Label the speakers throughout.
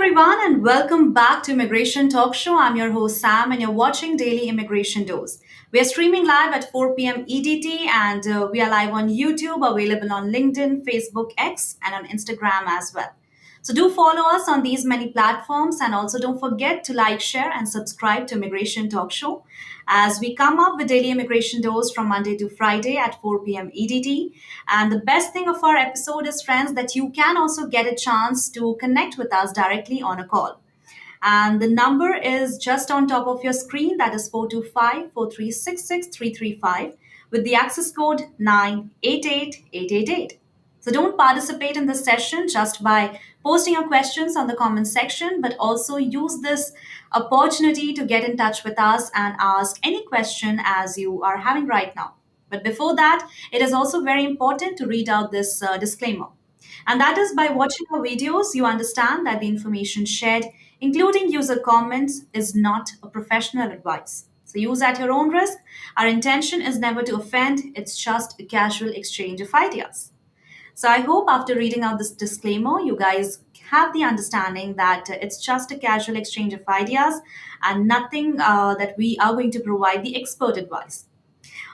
Speaker 1: everyone, and welcome back to Immigration Talk Show. I'm your host, Sam, and you're watching Daily Immigration Dose. We are streaming live at 4 p.m. EDT, and we are live on YouTube, available on LinkedIn, Facebook, X, and on Instagram as well. So do follow us on these many platforms, and also don't forget to like, share, and subscribe to Immigration Talk Show as we come up with daily immigration dose from Monday to Friday at 4 p.m. EDT. And the best thing of our episode is, friends, that you can also get a chance to connect with us directly on a call. And the number is just on top of your screen. That is 425 with the access code 988888. So don't participate in this session just by posting your questions on the comment section, but also use this opportunity to get in touch with us and ask any question as you are having right now. But before that, it is also very important to read out this disclaimer. And that is, by watching our videos, you understand that the information shared, including user comments, is not a professional advice. So use at your own risk. Our intention is never to offend, it's just a casual exchange of ideas. So I hope after reading out this disclaimer, you guys have the understanding that it's just a casual exchange of ideas and nothing that we are going to provide the expert advice.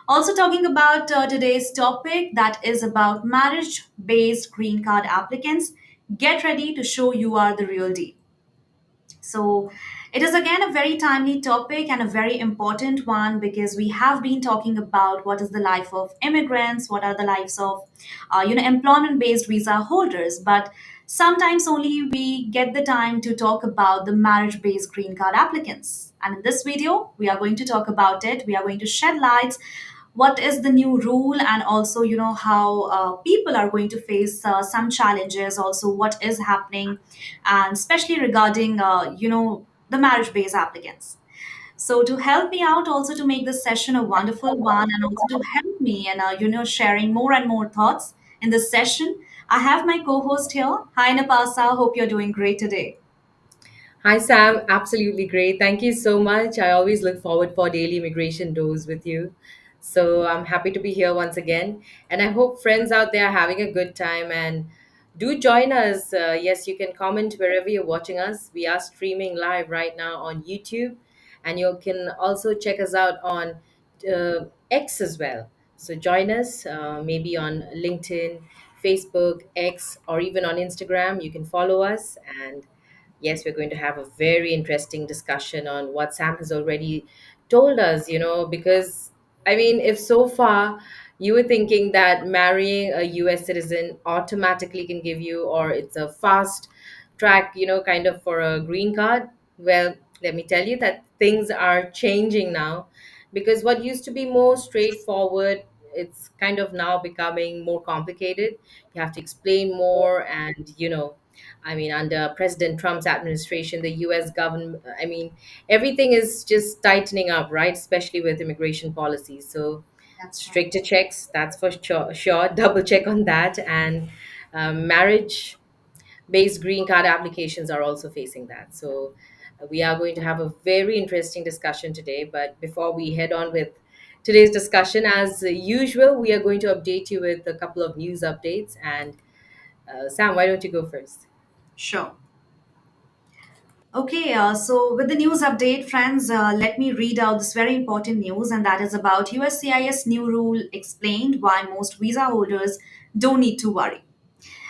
Speaker 1: Also, talking about today's topic, that is about marriage based green card applicants. Get ready to show you are the real deal. So, it is again a very timely topic and a very important one because we have been talking about what is the life of immigrants, what are the lives of, employment-based visa holders. But sometimes only we get the time to talk about the marriage-based green card applicants. And in this video, we are going to talk about it. We are going to shed lights what is the new rule and also how people are going to face some challenges, also what is happening, and especially regarding the marriage based applicants. So to help me out, also to make this session a wonderful one, and also to help me and sharing more and more thoughts in this session, I have my co-host here. Hi Napasa, hope you're doing great today.
Speaker 2: Hi Sam, absolutely great. Thank you so much. I always look forward for daily immigration dose with you. So I'm happy to be here once again, and I hope friends out there are having a good time and do join us. Yes, you can comment wherever you're watching us. We are streaming live right now on YouTube, and you can also check us out on X as well. So join us maybe on LinkedIn, Facebook, X, or even on Instagram. You can follow us and yes, we're going to have a very interesting discussion on what Sam has already told us, because I mean, if so far you were thinking that marrying a US citizen automatically can give you, or it's a fast track, kind of for a green card, well, let me tell you that things are changing now because what used to be more straightforward, it's kind of now becoming more complicated. You have to explain more and, I mean, under President Trump's administration, the US government, I mean, everything is just tightening up, right? Especially with immigration policies. So,
Speaker 1: That's right.
Speaker 2: stricter checks, that's for sure. Double check on that. And marriage based green card applications are also facing that. So, we are going to have a very interesting discussion today. But before we head on with today's discussion, as usual, we are going to update you with a couple of news updates. And Sam, why don't you go first?
Speaker 1: Sure. Okay, so with the news update, friends, let me read out this very important news, and that is about USCIS new rule explained why most visa holders don't need to worry.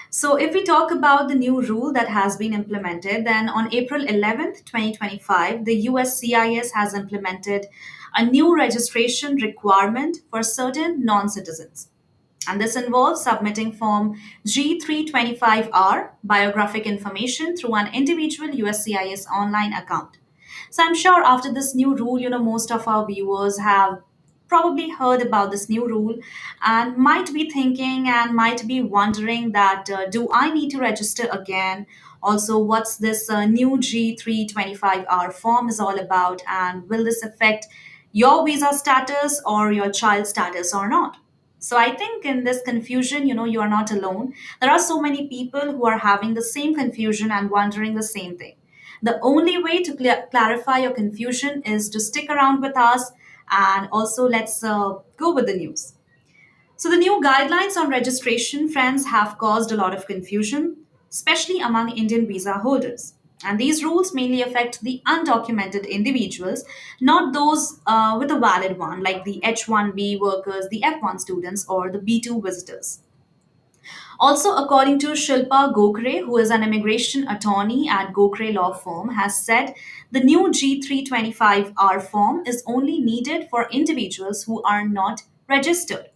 Speaker 1: So, if we talk about the new rule that has been implemented, then on April 11th, 2025, the USCIS has implemented a new registration requirement for certain non citizens. And this involves submitting Form G325R, biographic information, through an individual USCIS online account. So I'm sure after this new rule, most of our viewers have probably heard about this new rule and might be thinking and might be wondering that do I need to register again? Also, what's this new G325R form is all about, and will this affect your visa status or your child status or not? So I think in this confusion, you are not alone. There are so many people who are having the same confusion and wondering the same thing. The only way to clarify your confusion is to stick around with us, and also let's go with the news. So, the new guidelines on registration, friends, have caused a lot of confusion, especially among Indian visa holders. And these rules mainly affect the undocumented individuals, not those with a valid one, like the H1B workers, the F1 students, or the B2 visitors. Also, according to Shilpa Gokre, who is an immigration attorney at Gokre Law Firm, has said the new G325R form is only needed for individuals who are not registered.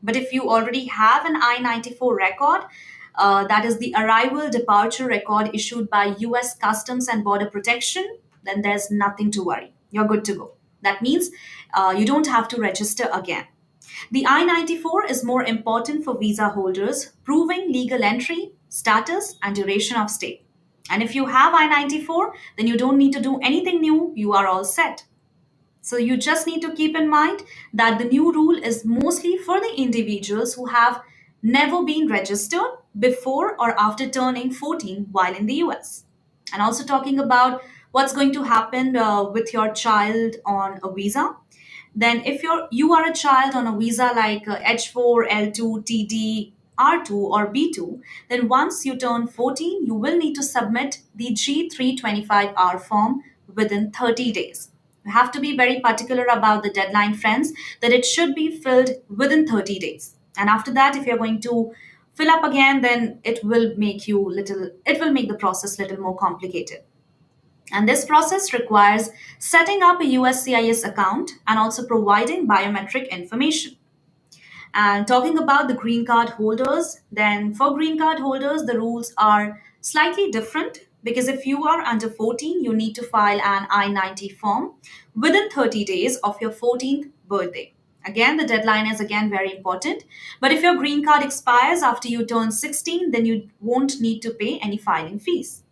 Speaker 1: But if you already have an I 94 record, that is the arrival departure record issued by US Customs and Border Protection, then there's nothing to worry. You're good to go. That means you don't have to register again. The I 94 is more important for visa holders, proving legal entry, status, and duration of stay. And if you have I 94, then you don't need to do anything new, you are all set. So you just need to keep in mind that the new rule is mostly for the individuals who have never been registered before or after turning 14 while in the US. And also talking about what's going to happen with your child on a visa. Then if you are a child on a visa like H4, L2, TD, R2 or B2, then once you turn 14, you will need to submit the G325R form within 30 days. You have to be very particular about the deadline, friends, that it should be filled within 30 days. And after that, if you're going to fill up again, then it will make the process little more complicated. And this process requires setting up a USCIS account and also providing biometric information. And talking about the green card holders, then for green card holders, the rules are slightly different because if you are under 14, you need to file an I 90 form within 30 days of your 14th birthday. Again, the deadline is again very important. But if your green card expires after you turn 16, then you won't need to pay any filing fees.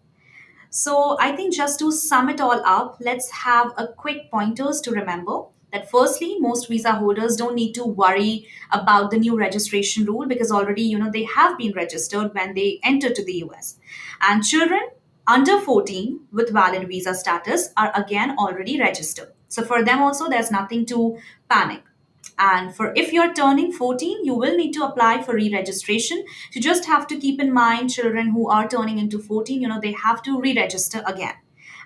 Speaker 1: So I think just to sum it all up, let's have a quick pointers to remember that firstly, most visa holders don't need to worry about the new registration rule because already, they have been registered when they enter to the US. And children under 14 with valid visa status are again already registered. So for them also, there's nothing to panic. And for if you're turning 14, you will need to apply for re-registration. You just have to keep in mind children who are turning into 14, they have to re-register again.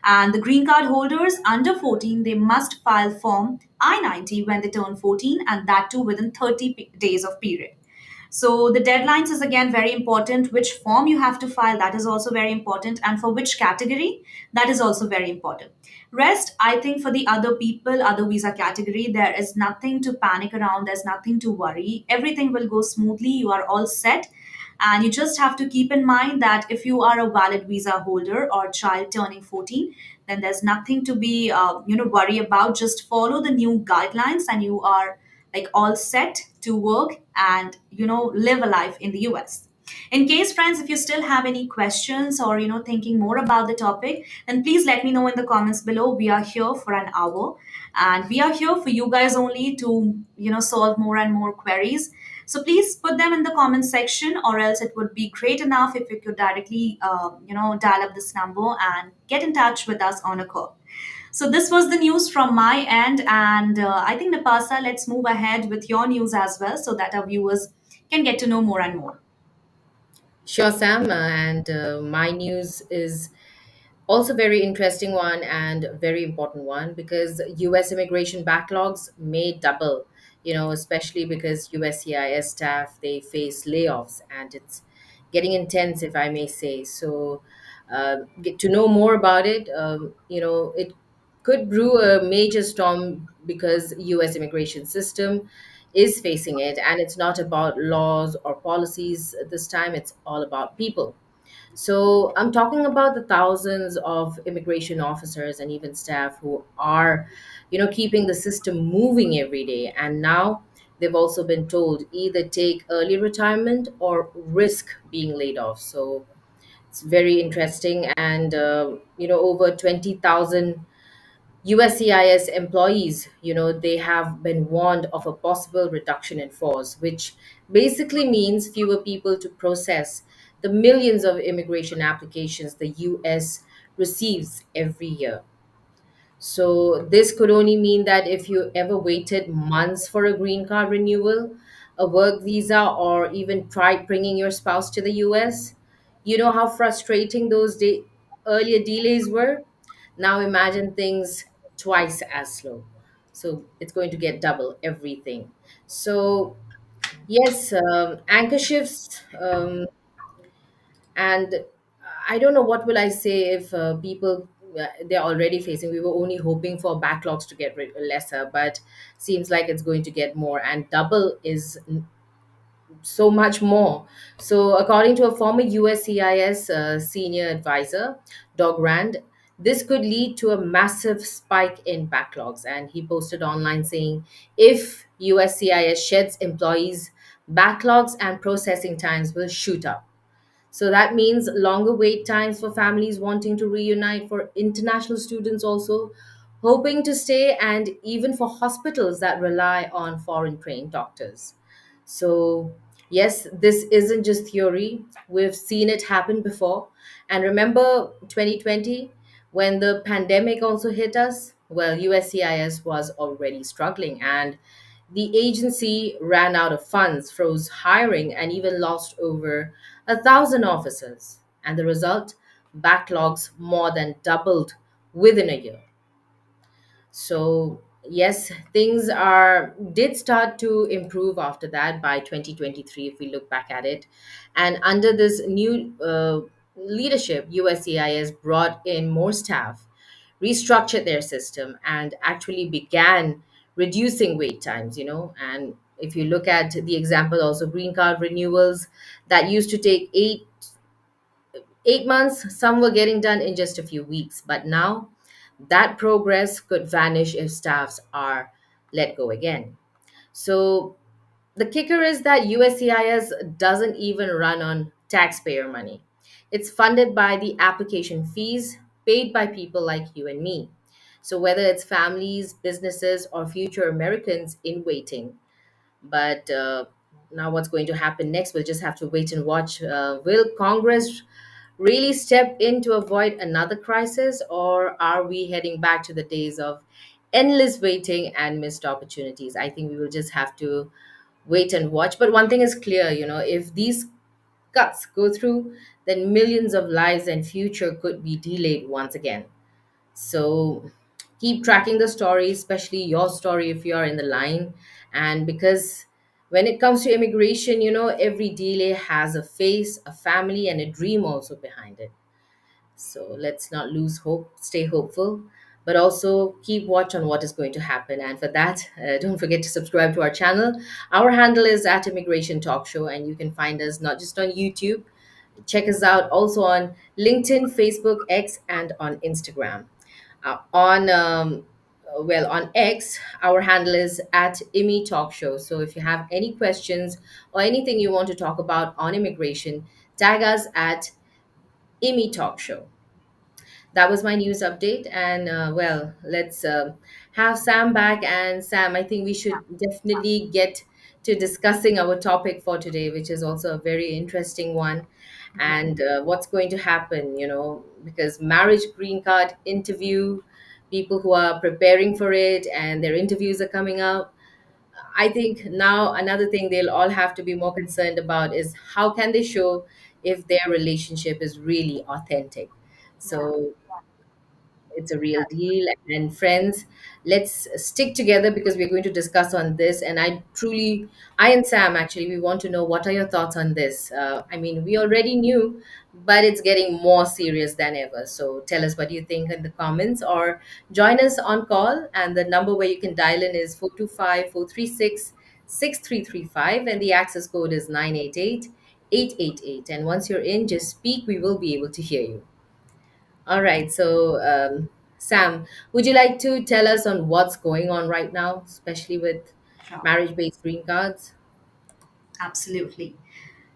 Speaker 1: And the green card holders under 14, they must file form I-90 when they turn 14 and that too within 30 days of period. So the deadlines is again very important. Which form you have to file, that is also very important. And for which category, that is also very important. Rest, I think for the other people, other visa category, there is nothing to panic around. There's nothing to worry. Everything will go smoothly. You are all set. And you just have to keep in mind that if you are a valid visa holder or child turning 14, then there's nothing to be, worry about. Just follow the new guidelines and you are like all set to work and live a life in the US. In case, friends, if you still have any questions or thinking more about the topic, then please let me know in the comments below. We are here for an hour and we are here for you guys only to solve more and more queries. So please put them in the comment section, or else it would be great enough if you could directly dial up this number and get in touch with us on a call. So this was the news from my end, and I think Napasa, let's move ahead with your news as well, so that our viewers can get to know more and more.
Speaker 2: Sure, Sam. And my news is also very interesting one and a very important one because US immigration backlogs may double, especially because USCIS staff they face layoffs and it's getting intense, if I may say. So, get to know more about it. It could brew a major storm because US immigration system is facing it, and it's not about laws or policies this time. It's all about people. So I'm talking about the thousands of immigration officers and even staff who are, keeping the system moving every day. And now they've also been told either take early retirement or risk being laid off. So it's very interesting. And, over 20,000 USCIS employees, they have been warned of a possible reduction in force, which basically means fewer people to process the millions of immigration applications the US receives every year. So, this could only mean that if you ever waited months for a green card renewal, a work visa, or even tried bringing your spouse to the US, you know how frustrating earlier delays were, now imagine things twice as slow. So it's going to get double everything. So yes, anchor shifts, and I don't know what will I say if people they're already facing. We were only hoping for backlogs to get lesser, but seems like it's going to get more, and double is so much more. So, according to a former USCIS senior advisor, Doug Rand, this could lead to a massive spike in backlogs. And he posted online saying if USCIS sheds employees, backlogs and processing times will shoot up. So that means longer wait times for families wanting to reunite, for international students also hoping to stay, and even for hospitals that rely on foreign trained doctors. So, yes, this isn't just theory. We've seen it happen before. And remember 2020 when the pandemic also hit us? Well, USCIS was already struggling, and the agency ran out of funds, froze hiring, and even lost over 1,000 officers. And the result? Backlogs more than doubled within a year. So yes, things are did start to improve after that by 2023 if we look back at it. And under this new leadership, USCIS brought in more staff, restructured their system, and actually began reducing wait times, and if you look at the example also, green card renewals that used to take 8 months, some were getting done in just a few weeks. But now that progress could vanish if staffs are let go again. So the kicker is that USCIS doesn't even run on taxpayer money. It's funded by the application fees paid by people like you and me. So whether it's families, businesses, or future Americans in waiting. But now, what's going to happen next? We'll just have to wait and watch. Will Congress really step in to avoid another crisis, or are we heading back to the days of endless waiting and missed opportunities? I think we will just have to wait and watch. But one thing is clear, if these cuts go through, then millions of lives and future could be delayed once again. So keep tracking the story, especially your story if you are in the line. And because when it comes to immigration, every delay has a face, a family, and a dream also behind it. So let's not lose hope, stay hopeful, but also keep watch on what is going to happen. And for that, don't forget to subscribe to our channel. Our handle is at Immigration Talk Show, and you can find us not just on YouTube. Check us out also on LinkedIn, Facebook, X, and on Instagram. On X, our handle is at Imi Talk Show. So if you have any questions or anything you want to talk about on immigration, tag us at Imi Talk Show. That was my news update. And let's have Sam back. And Sam, I think we should definitely get to discussing our topic for today, which is also a very interesting one. And what's going to happen, because marriage green card interview, people who are preparing for it and their interviews are coming up. I think now another thing they'll all have to be more concerned about is how can they show if their relationship is really authentic.
Speaker 1: Yeah.
Speaker 2: So it's a real deal. And friends, let's stick together because we're going to discuss on this. And I and Sam actually, we want to know what are your thoughts on this. I mean, we already knew, but it's getting more serious than ever. So tell us what you think in the comments, or join us on call. And the number where you can dial in is 425-436-6335, and the access code is 988-888. And once you're in, just speak, we will be able to hear you. All right. So, Sam, would you like to tell us on what's going on right now, especially with
Speaker 1: Sure.
Speaker 2: marriage-based green cards?
Speaker 1: Absolutely.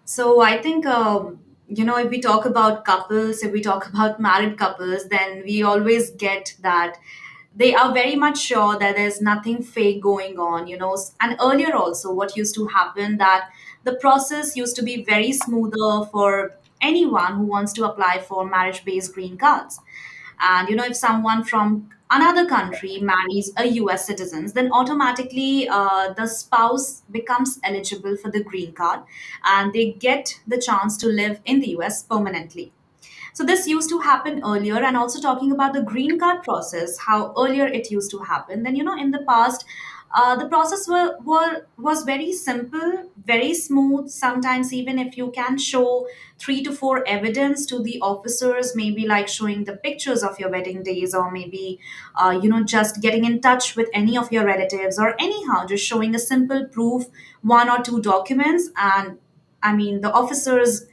Speaker 1: So I think, if we talk about couples, if we talk about married couples, then we always get that they are very much sure that there's nothing fake going on, And earlier also, what used to happen that the process used to be very smoother for anyone who wants to apply for marriage-based green cards. And if someone from another country marries a US citizen, then automatically the spouse becomes eligible for the green card and they get the chance to live in the US permanently. So this used to happen earlier, and also talking about the green card process, how earlier it used to happen. Then in the past, the process was very simple, very smooth. Sometimes even if you can show 3 to 4 evidence to the officers, maybe like showing the pictures of your wedding days, or maybe just getting in touch with any of your relatives, or anyhow just showing a simple proof, 1 or 2 documents, and I mean the officers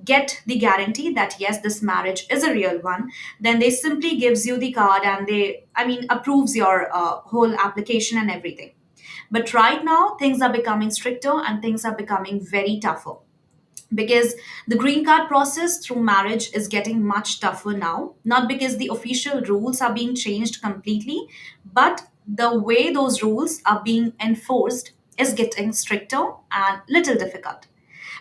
Speaker 1: get the guarantee that yes, this marriage is a real one. Then they simply gives you the card, and they, I mean, approves your whole application and everything. But right now things are becoming stricter and things are becoming very tougher, because the green card process through marriage is getting much tougher now, not because the official rules are being changed completely, but the way those rules are being enforced is getting stricter and little difficult.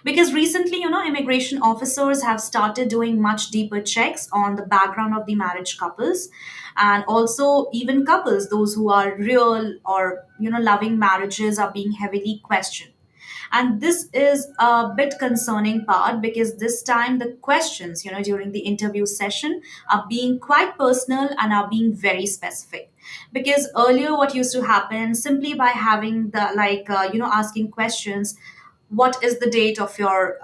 Speaker 1: Because recently, immigration officers have started doing much deeper checks on the background of the marriage couples, and also even couples, those who are real or loving marriages, are being heavily questioned. And this is a bit concerning part, because this time the questions during the interview session are being quite personal and are being very specific. Because earlier what used to happen, simply by having the asking questions, what is the date of your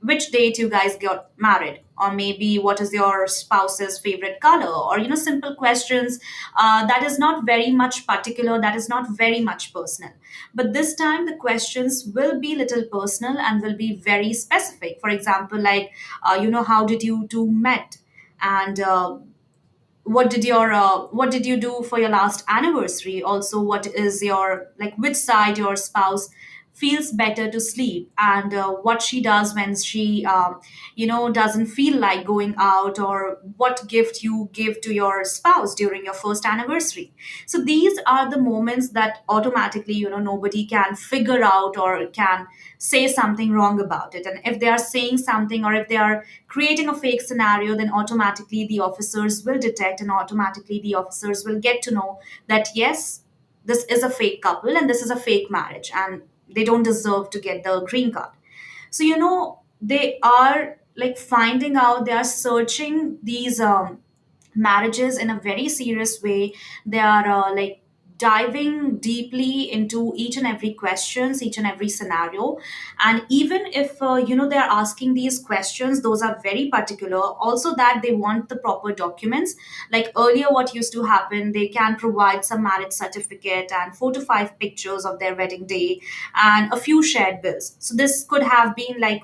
Speaker 1: which date you guys got married, or maybe what is your spouse's favorite color, or simple questions, that is not very much particular, that is not very much personal. But this time the questions will be little personal and will be very specific. For example, like how did you two met, and what did you do for your last anniversary? Also, what is your, like, which side your spouse feels better to sleep, and what she does when she doesn't feel like going out, or what gift you give to your spouse during your first anniversary. So these are the moments that automatically nobody can figure out or can say something wrong about it. And if they are saying something, or if they are creating a fake scenario, then automatically the officers will detect, and automatically the officers will get to know that yes, this is a fake couple and this is a fake marriage, and they don't deserve to get the green card. So they are like finding out, they are searching these marriages in a very serious way. They are like diving deeply into each and every questions, each and every scenario. And even if they are asking these questions, those are very particular also, that they want the proper documents. Like earlier what used to happen, they can provide some marriage certificate and 4 to 5 pictures of their wedding day and a few shared bills. So this could have been like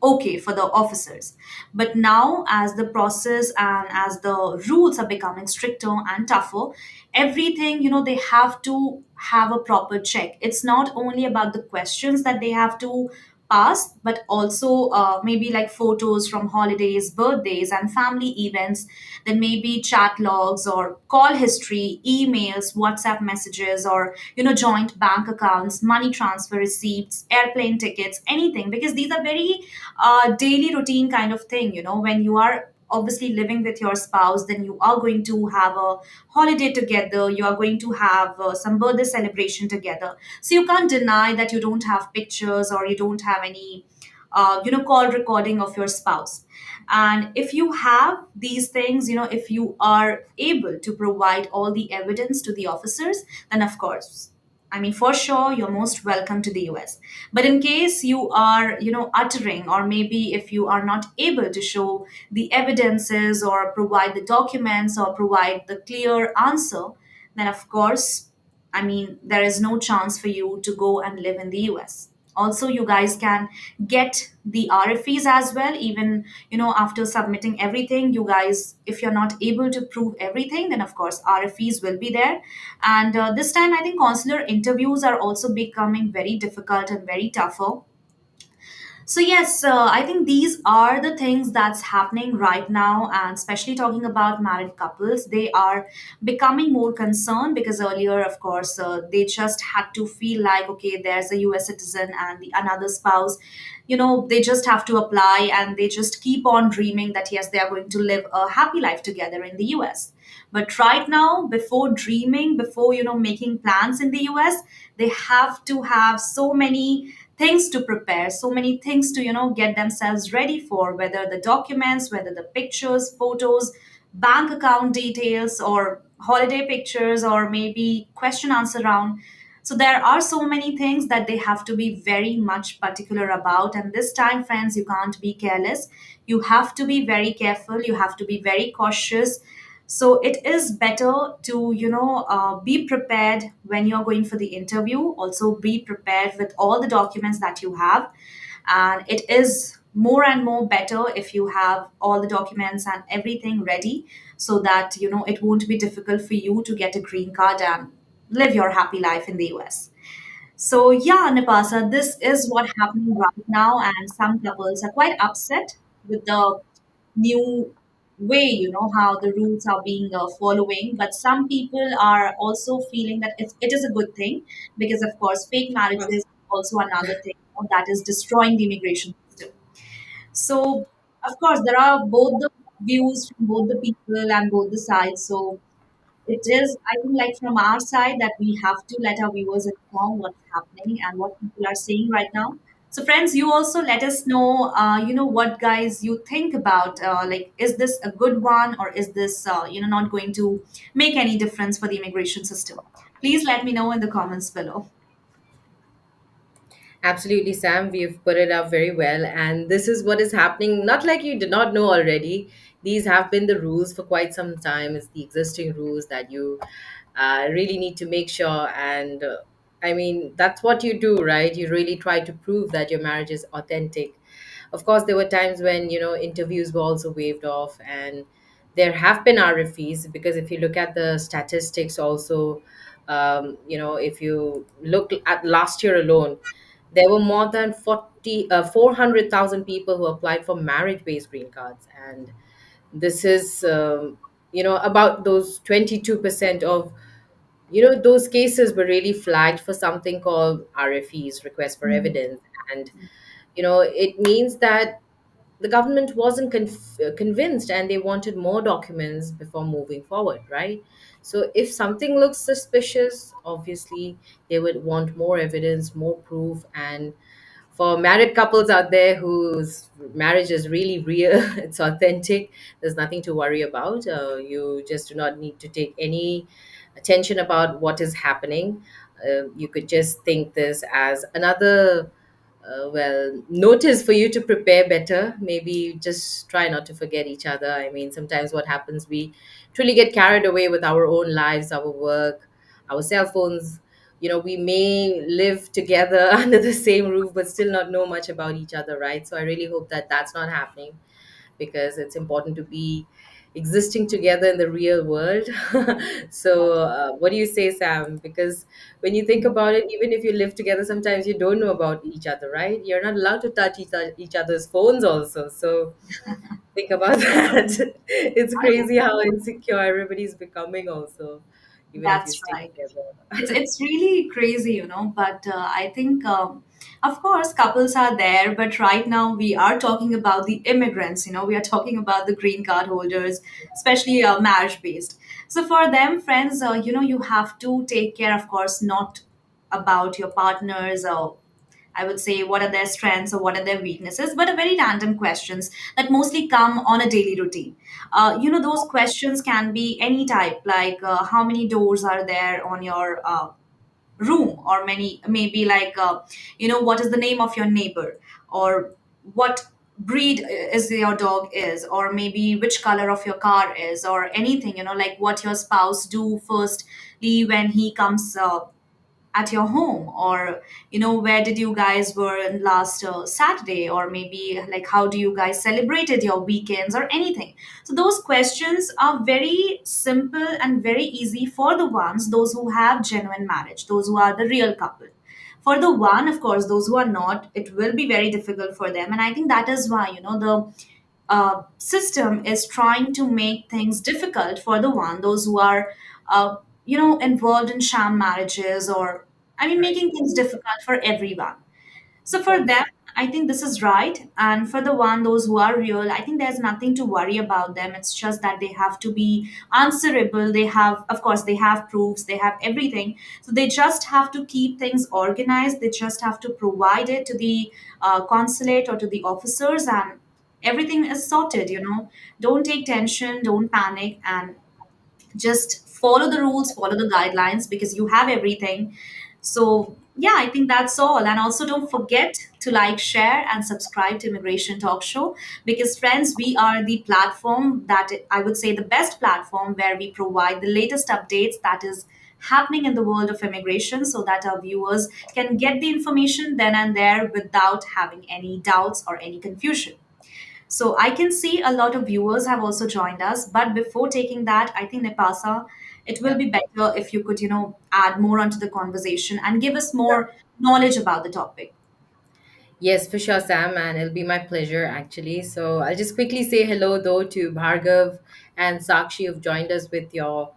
Speaker 1: okay for the officers. But now, as the process and as the rules are becoming stricter and tougher, everything, they have to have a proper check. It's not only about the questions that they have to pass, but also maybe like photos from holidays, birthdays, and family events. Then maybe chat logs or call history, emails, WhatsApp messages, or joint bank accounts, money transfer receipts, airplane tickets, anything. Because these are very daily routine kind of thing. When you are obviously living with your spouse, then you are going to have a holiday together, you are going to have some birthday celebration together. So you can't deny that you don't have pictures, or you don't have any call recording of your spouse. And if you have these things, if you are able to provide all the evidence to the officers, then of course, I mean, for sure, you're most welcome to the US. But in case you are, uttering, or maybe if you are not able to show the evidences, or provide the documents, or provide the clear answer, then of course, I mean, there is no chance for you to go and live in the US. Also, you guys can get the RFEs as well, even, after submitting everything. You guys, if you're not able to prove everything, then of course, RFEs will be there. And this time, I think consular interviews are also becoming very difficult and very tougher. So yes, I think these are the things that's happening right now, and especially talking about married couples, they are becoming more concerned, because earlier, of course, they just had to feel like okay, there's a U.S. citizen and the another spouse, they just have to apply, and they just keep on dreaming that yes, they are going to live a happy life together in the U.S. But right now, before dreaming, before making plans in the US, they have to have so many things to prepare, so many things to, get themselves ready for, whether the documents, whether the pictures, photos, bank account details, or holiday pictures, or maybe question answer round. So there are so many things that they have to be very much particular about. And this time, friends, you can't be careless. You have to be very careful. You have to be very cautious. So it is better to, be prepared when you're going for the interview. Also, be prepared with all the documents that you have. And it is more and more better if you have all the documents and everything ready, so that, it won't be difficult for you to get a green card and live your happy life in the US. So yeah, Nipasa, this is what happening right now, and some couples are quite upset with the new way, how the rules are being following. But some people are also feeling that it is a good thing, because of course fake marriages is also another thing, that is destroying the immigration system. So of course there are both the views from both the people and both the sides. So it is, I think, like from our side, that we have to let our viewers inform what's happening and what people are saying right now. So, friends, you also let us know, what guys you think about. Like, is this a good one, or is this, not going to make any difference for the immigration system? Please let me know in the comments below.
Speaker 2: Absolutely, Sam. We've put it up very well. And this is what is happening. Not like you did not know already. These have been the rules for quite some time. It's the existing rules that you really need to make sure. And I mean, that's what you do, right? You really try to prove that your marriage is authentic. Of course, there were times when, interviews were also waived off. And there have been RFEs, because if you look at the statistics also, if you look at last year alone, there were more than 400,000 people who applied for marriage based green cards. And this is, about those 22% of, those cases were really flagged for something called RFEs, request for
Speaker 1: Mhm.
Speaker 2: evidence. And, it means that the government wasn't convinced, and they wanted more documents before moving forward, right? So if something looks suspicious, obviously they would want more evidence, more proof. And for married couples out there whose marriage is really real, it's authentic, there's nothing to worry about. You just do not need to take any attention about what is happening. You could just think this as another notice for you to prepare better. Maybe just try not to forget each other. I mean, sometimes what happens, we truly get carried away with our own lives, our work, our cell phones. We may live together under the same roof, but still not know much about each other, right? So I really hope that that's not happening, because it's important to be existing together in the real world. So, what do you say, Sam? Because when you think about it, even if you live together, sometimes you don't know about each other, right? You're not allowed to touch each other's phones, also. So, think about that. It's crazy how insecure everybody's becoming, also, even if you
Speaker 1: That's
Speaker 2: stay
Speaker 1: right. It's
Speaker 2: together.
Speaker 1: it's really crazy, But I think, of course, couples are there. But right now, we are talking about the immigrants. We are talking about the green card holders, especially marriage based. So for them, friends, you have to take care, of course, not about your partners, or I would say what are their strengths or what are their weaknesses, but a very random questions that mostly come on a daily routine. Those questions can be any type, like how many doors are there on your room, or many maybe like what is the name of your neighbor, or what breed is your dog is, or maybe which color of your car is, or anything, like what your spouse do firstly when he comes at your home, or where did you guys were last Saturday, or maybe like how do you guys celebrated your weekends, or anything. So those questions are very simple and very easy for the ones, those who have genuine marriage, those who are the real couple. For the one, of course, those who are not, it will be very difficult for them. And I think that is why, the system is trying to make things difficult for the one, those who are involved in sham marriages, or I mean
Speaker 2: Right.
Speaker 1: making things difficult for everyone. So
Speaker 2: Of
Speaker 1: for them,
Speaker 2: course.
Speaker 1: I think this is right. And for the one, those who are real, I think there's nothing to worry about them. It's just that they have to be answerable. They have, of course, they have proofs, they have everything. So they just have to keep things organized. They just have to provide it to the consulate or to the officers, and everything is sorted. Don't take tension, don't panic, and just follow the rules, follow the guidelines, because you have everything. So yeah, I think that's all. And also, don't forget to like, share, and subscribe to Immigration Talk Show, because friends, we are the platform that, I would say, the best platform where we provide the latest updates that is happening in the world of immigration, so that our viewers can get the information then and there without having any doubts or any confusion. So I can see a lot of viewers have also joined us. But before taking that, I think, Nepasa, it will
Speaker 2: Yeah.
Speaker 1: be better if you could, add more onto the conversation and give us more knowledge about the topic.
Speaker 2: Yes, for sure, Sam, and it'll be my pleasure actually. So I'll just quickly say hello though to Bhargav and Sakshi who've joined us with your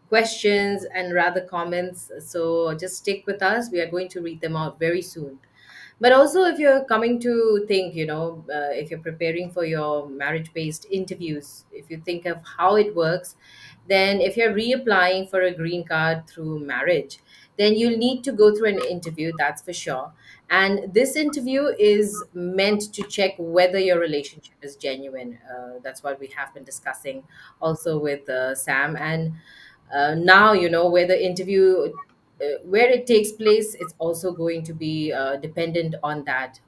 Speaker 2: questions and rather comments. So just stick with us. We are going to read them out very soon. But also, if you're coming to think, if you're preparing for your marriage based interviews, if you think of how it works, then if you're reapplying for a green card through marriage, then you'll need to go through an interview, that's for sure. And this interview is meant to check whether your relationship is genuine. That's what we have been discussing also with Sam. And now, where the interview where it takes place, it's also going to be dependent on that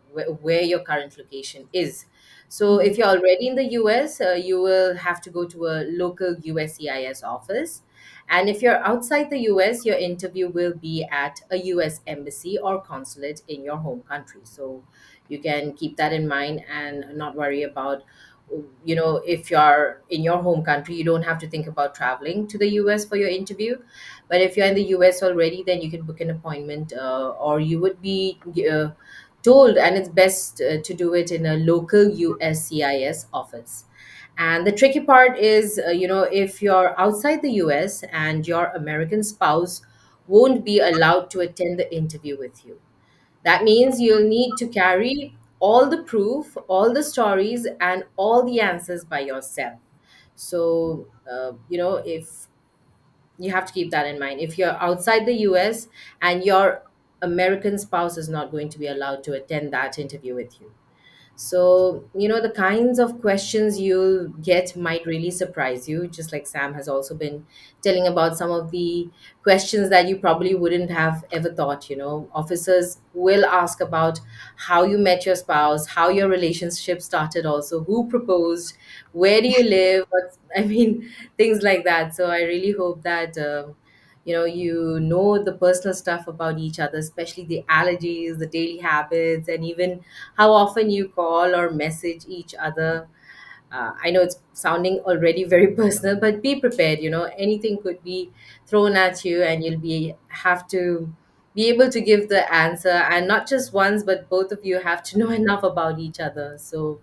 Speaker 2: where your current location is. So if
Speaker 1: Mhm.
Speaker 2: you're already in the US, you will have to go to a local USCIS office. And if you're outside the US, your interview will be at a US embassy or consulate in your home country. So you can keep that in mind and not worry about, if you're in your home country, you don't have to think about traveling to the US for your interview. But if you're in the US already, then you can book an appointment, or you would be told, and it's best to do it in a local USCIS office. And the tricky part is, if you're outside the US and your American spouse won't be allowed to attend the interview with you. That means you'll need to carry all the proof, all the stories, and all the answers by yourself. So, if you have to keep that in mind. If you're outside the US and your American spouse is not going to be allowed to attend that interview with you. So, the kinds of questions you'll get might really surprise you, just like Sam has also been telling about some of the questions that you probably wouldn't have ever thought. Officers will ask about how you met your spouse, how your relationship started, also, who proposed, where do you live, I mean, things like that. So, I really hope that. You know the personal stuff about each other, especially the allergies, the daily habits, and even how often you call or message each other. I know it's sounding already very personal, but be prepared. Anything could be thrown at you, and you'll be have to be able to give the answer, and not just once, but both of you have to know enough about each other. So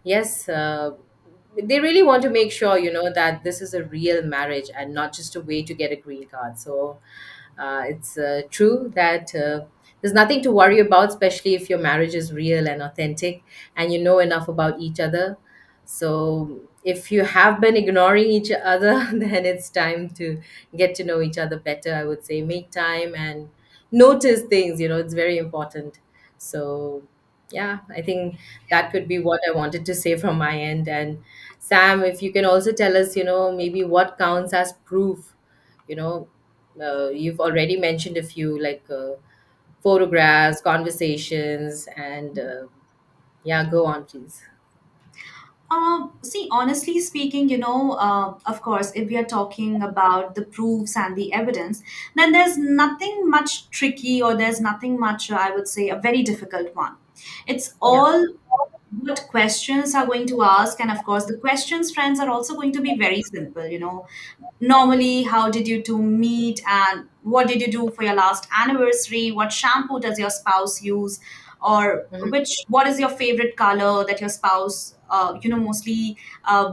Speaker 2: yes, they really want to make sure that this is a real marriage and not just a way to get a green card. So it's true that there's nothing to worry about, especially if your marriage is real and authentic and you know enough about each other. So if you have been ignoring each other, then it's time to get to know each other better. I would say make time and notice things, it's very important. So yeah, I think that could be what I wanted to say from my end. And Sam, if you can also tell us, maybe what counts as proof. you know you've already mentioned a few, like photographs, conversations, and yeah, go on, please.
Speaker 1: See, honestly speaking, of course, if we are talking about the proofs and the evidence, then there's nothing much tricky, or there's nothing much, I would say, a very difficult one. It's
Speaker 2: Yeah.
Speaker 1: all what questions are going to ask. And of course, the questions, friends, are also going to be very simple. Normally, how did you two meet, and what did you do for your last anniversary? What shampoo does your spouse use? Or
Speaker 2: Mhm.
Speaker 1: what is your favorite color that your spouse mostly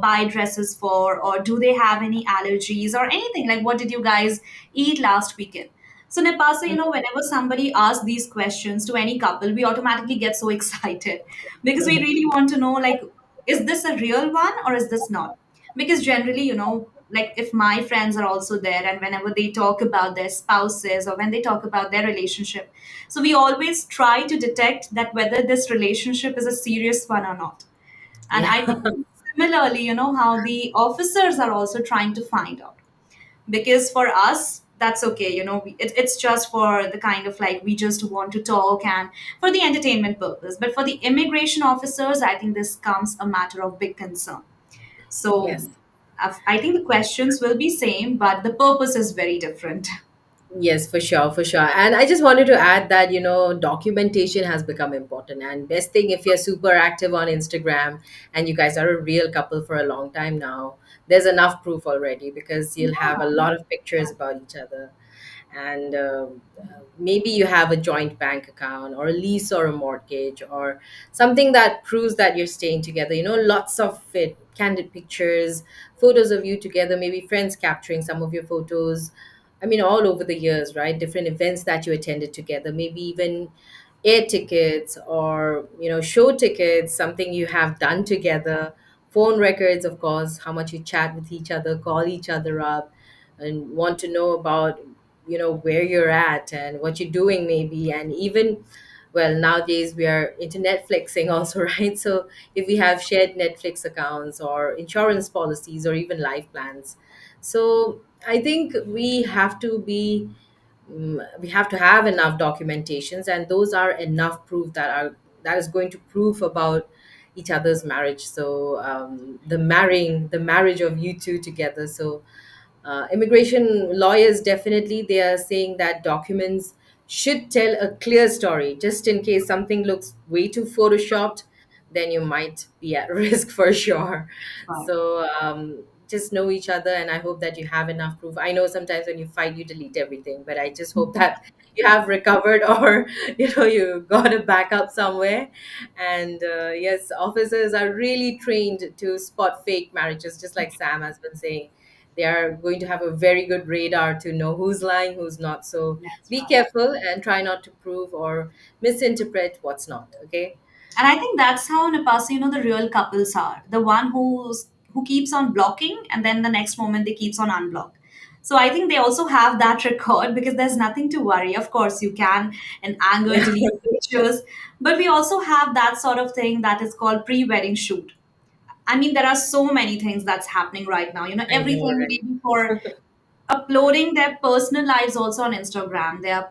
Speaker 1: buy dresses for? Or do they have any allergies or anything? Like, what did you guys eat last weekend? So, Nepasa, whenever somebody asks these questions to any couple, we automatically get so excited because we really want to know, like, is this a real one or is this not? Because generally, like if my friends are also there and whenever they talk about their spouses or when they talk about their relationship, so we always try to detect that whether this relationship is a serious one or not. And
Speaker 2: Yeah.
Speaker 1: I think similarly, how the officers are also trying to find out, because for us that's okay, it's just for the kind of like we just want to talk and for the entertainment purpose, but for the immigration officers I think this comes a matter of big concern. So
Speaker 2: Yes.
Speaker 1: I think the questions will be same but the purpose is very different.
Speaker 2: Yes, for sure, for sure. And I just wanted to add that, documentation has become important. And best thing, if you're super active on Instagram and you guys are a real couple for a long time now, there's enough proof already because you'll have a
Speaker 1: Yeah,
Speaker 2: lot of pictures about each other. And maybe you have a joint bank account or a lease or a mortgage or something that proves that you're staying together. Lots of it, candid pictures, photos of you together, maybe friends capturing some of your photos. I mean, all over the years, right? Different events that you attended together, maybe even air tickets or, show tickets, something you have done together, phone records, of course, how much you chat with each other, call each other up, and want to know about, where you're at and what you're doing, maybe. And even, well, nowadays we are into Netflixing also, right? So if we have shared Netflix accounts or insurance policies or even life plans. So I think we have to have enough documentations, and those are enough proof that is going to prove about each other's marriage. So the marriage of you two together. So immigration lawyers, definitely they are saying that documents should tell a clear story, just in case something looks way too photoshopped, then you might be at risk for sure.
Speaker 1: right.
Speaker 2: So just know each other, and I hope that you have enough proof. I know sometimes when you fight you delete everything, but I just hope that you have recovered, or you got a backup somewhere. And yes, officers are really trained to spot fake marriages, just like Sam has been saying. They are going to have a very good radar to know who's lying, who's not. So
Speaker 1: That's
Speaker 2: be
Speaker 1: right.
Speaker 2: careful and try not to prove or misinterpret what's not. Okay.
Speaker 1: And I think that's how Nepasa, the real couples are. The one who keeps on blocking and then the next moment they keeps on unblock. So I think they also have that record because there's nothing to worry. Of course, you can in anger
Speaker 2: Yeah,
Speaker 1: delete pictures, but we also have that sort of thing that is called pre-wedding shoot. I mean, there are so many things that's happening right now.
Speaker 2: I know,
Speaker 1: Everything
Speaker 2: right?
Speaker 1: maybe for uploading their personal lives also on Instagram. They are,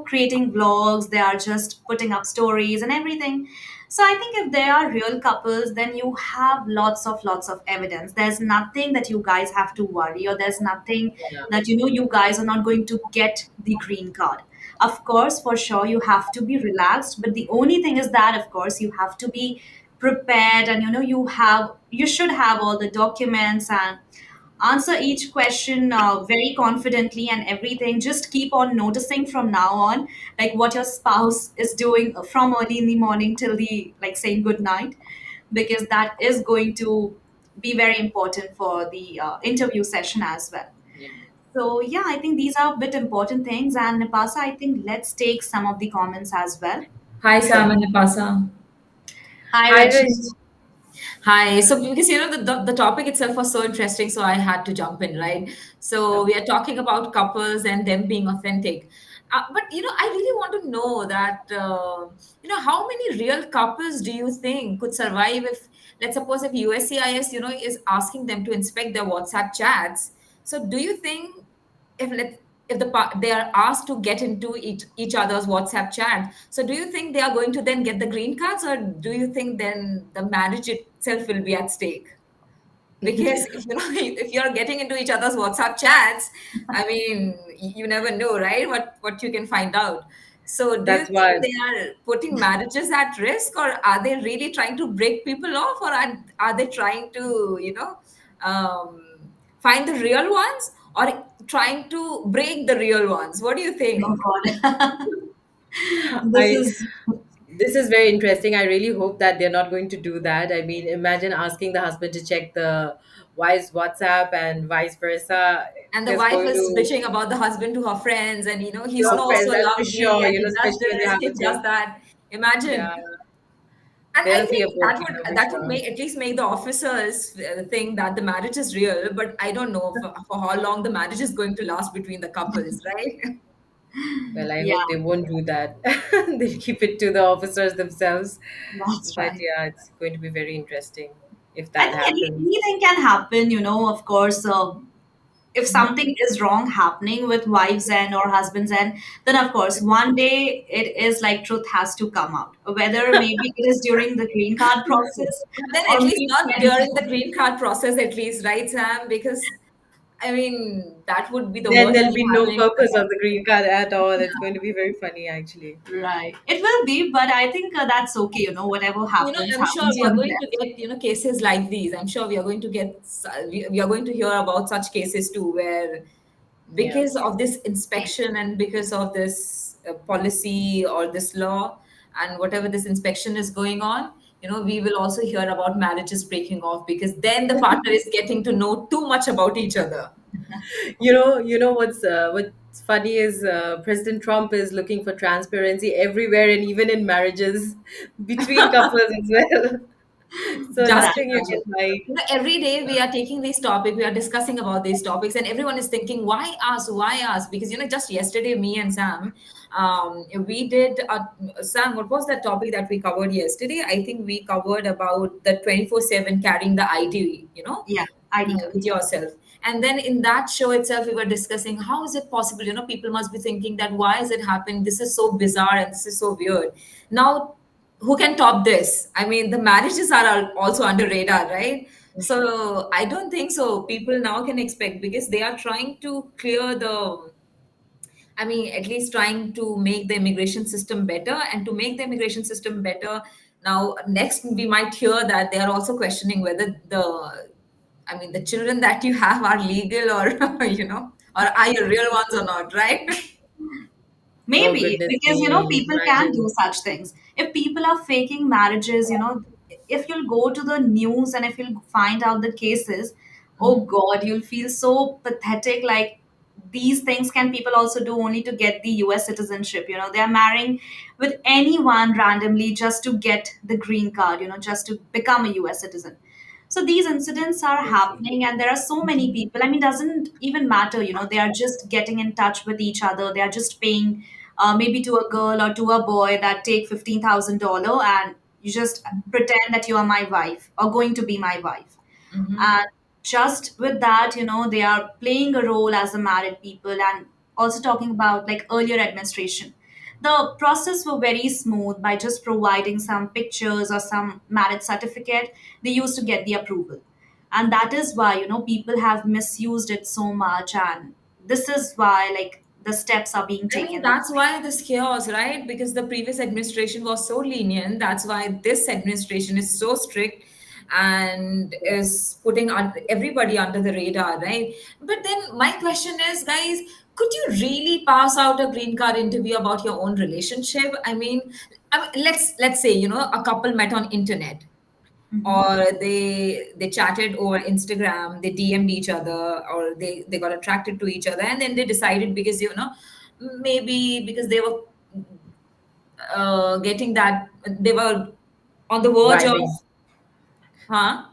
Speaker 1: creating vlogs, they are just putting up stories and everything. So I think if they are real couples, then you have lots of evidence. There's nothing that you guys have to worry, or there's nothing
Speaker 2: Yeah.
Speaker 1: that you guys are not going to get the green card. Of course, for sure, you have to be relaxed, but the only thing is that, of course, you have to be prepared, and you should have all the documents and answer each question very confidently and everything. Just keep on noticing from now on, like what your spouse is doing from early in the morning till the like saying good night, because that is going to be very important for the interview session as well.
Speaker 2: Yeah.
Speaker 1: So yeah, I think these are a bit important things. And Napasa, I think let's take some of the comments as well.
Speaker 3: Hi,
Speaker 2: Sure.
Speaker 3: Sam and Napasa.
Speaker 1: Hi,
Speaker 2: Hi,
Speaker 1: Rachel.
Speaker 2: Raj.
Speaker 3: Hi. So, because the topic itself was so interesting, so I had to jump in, right? So,
Speaker 2: Sure.
Speaker 3: we are talking about couples and them being authentic. But, I really want to know that, how many real couples do you think could survive if, let's suppose, if USCIS, is asking them to inspect their WhatsApp chats? So, do you think if let if they are asked to get into each other's WhatsApp chat, so do you think they are going to then get the green cards, or do you think then the marriage itself will be at stake? Because if if you're getting into each other's WhatsApp chats, I mean, you never know, right? What you can find out. So do you
Speaker 2: That's
Speaker 3: think
Speaker 2: why.
Speaker 3: they are putting marriages at risk, or are they really trying to break people off, or are they trying to um, find the real ones, or trying to break the real ones? What do you
Speaker 1: Oh
Speaker 3: think?
Speaker 1: God. This
Speaker 2: I
Speaker 1: is
Speaker 2: This is very interesting. I really hope that they're not going to do that. I mean, imagine asking the husband to check the wife's WhatsApp and vice versa.
Speaker 3: And
Speaker 2: It
Speaker 3: the
Speaker 2: is
Speaker 3: wife
Speaker 2: going
Speaker 3: is
Speaker 2: to
Speaker 3: bitching about the husband to her friends, and he's
Speaker 2: your
Speaker 3: no
Speaker 2: friends,
Speaker 3: so
Speaker 2: that's for
Speaker 3: lovely,
Speaker 2: sure,
Speaker 3: and he does
Speaker 2: especially when they
Speaker 3: this,
Speaker 2: have
Speaker 3: he
Speaker 2: a
Speaker 3: does
Speaker 2: kid.
Speaker 3: that. Imagine.
Speaker 2: Yeah,
Speaker 3: And I
Speaker 2: there'll be a
Speaker 3: think that
Speaker 2: posting
Speaker 3: would
Speaker 2: there for
Speaker 3: that would
Speaker 2: sure.
Speaker 3: make at least make the officers think that the marriage is real. But I don't know for how long the marriage is going to last between the couples, right?
Speaker 2: Well, I
Speaker 1: Yeah,
Speaker 2: hope they won't do that. They keep it to the officers themselves.
Speaker 1: that's
Speaker 2: But
Speaker 1: right.
Speaker 2: yeah, it's going to be very interesting if
Speaker 1: I
Speaker 2: that
Speaker 1: think
Speaker 2: happens.
Speaker 1: anything can happen, of course. If
Speaker 2: Mhm.
Speaker 1: something is wrong happening with wives' end or husbands' end, then of course one day it is like truth has to come out. Whether maybe it is during the green card process
Speaker 3: But then
Speaker 1: or
Speaker 3: at least
Speaker 1: maybe
Speaker 3: not
Speaker 1: when
Speaker 3: during the green card process, at least, right, Sam? Because I mean that would be the
Speaker 2: Then
Speaker 3: worst
Speaker 2: there'll
Speaker 3: thing
Speaker 2: be no
Speaker 3: happening.
Speaker 2: purpose of the green card at all. It's going to be very funny, actually.
Speaker 1: right, it will be, but I think that's okay. Whatever happens,
Speaker 3: I'm sure
Speaker 1: happens
Speaker 3: we
Speaker 1: for
Speaker 3: are
Speaker 1: the
Speaker 3: going to
Speaker 1: best.
Speaker 3: get, cases like these. I'm sure we are going to get, we are going to hear about such cases too, where
Speaker 2: Yeah.
Speaker 3: because of this inspection and because of this policy or this law and whatever this inspection is going on, we will also hear about marriages breaking off because then the partner is getting to know too much about each other.
Speaker 2: What's funny is President Trump is looking for transparency everywhere and even in marriages between couples as well. So
Speaker 3: Just
Speaker 1: That's
Speaker 2: nothing you
Speaker 1: right.
Speaker 3: imagine.
Speaker 2: can hide.
Speaker 3: Every day we are taking these topics, we are discussing about these topics, and everyone is thinking, why us? Why us? Because, just yesterday, me and Sam, we did, Sam, what was that topic that we covered yesterday? I think we covered about the 24/7 carrying the ID,
Speaker 1: Yeah, ID card.
Speaker 3: with yourself. And then in that show itself, we were discussing how is it possible? People must be thinking that why has it happened? This is so bizarre and this is so weird. Now, who can top this? I mean, the marriages are also under radar, right? So I don't think so. People now can expect because they are trying to clear the, I mean, at least trying to make the immigration system better. And to make the immigration system better, now next we might hear that they are also questioning whether I mean, the children that you have are legal or, or are you real ones or not, right?
Speaker 2: Oh
Speaker 1: Maybe
Speaker 2: goodness
Speaker 1: because
Speaker 2: me,
Speaker 1: people can do
Speaker 2: imagine.
Speaker 1: such things. If people are faking marriages, if you'll go to the news and if you'll find out the cases, oh
Speaker 3: Mhm.
Speaker 1: God, you'll feel so pathetic. Like these things can people also do only to get the US citizenship. They are marrying with anyone randomly just to get the green card, just to become a US citizen. So these incidents are
Speaker 2: Crazy.
Speaker 1: happening, and there are so many people. I mean, doesn't even matter, they are just getting in touch with each other. They are just paying maybe to a girl or to a boy that take $15,000, and you just pretend that you are my wife or going to be my wife.
Speaker 3: Mhm.
Speaker 1: And just with that, they are playing a role as a married people. And also talking about like earlier administration, the process were very smooth. By just providing some pictures or some marriage certificate, they used to get the approval. And that is why, people have misused it so much. And this is why, like, the steps are being
Speaker 3: I mean,
Speaker 1: taken.
Speaker 3: that's why this chaos, right? Because the previous administration was so lenient. That's why this administration is so strict and is putting everybody under the radar, right? But then my question is, guys, could you really pass out a green card interview about your own relationship? Let's say, a couple met on internet
Speaker 1: Mhm.
Speaker 3: or they chatted over Instagram, they DM'd each other, or they got attracted to each other, and then they decided because maybe because they were getting that they were on the verge of,
Speaker 2: Vibing.
Speaker 3: huh?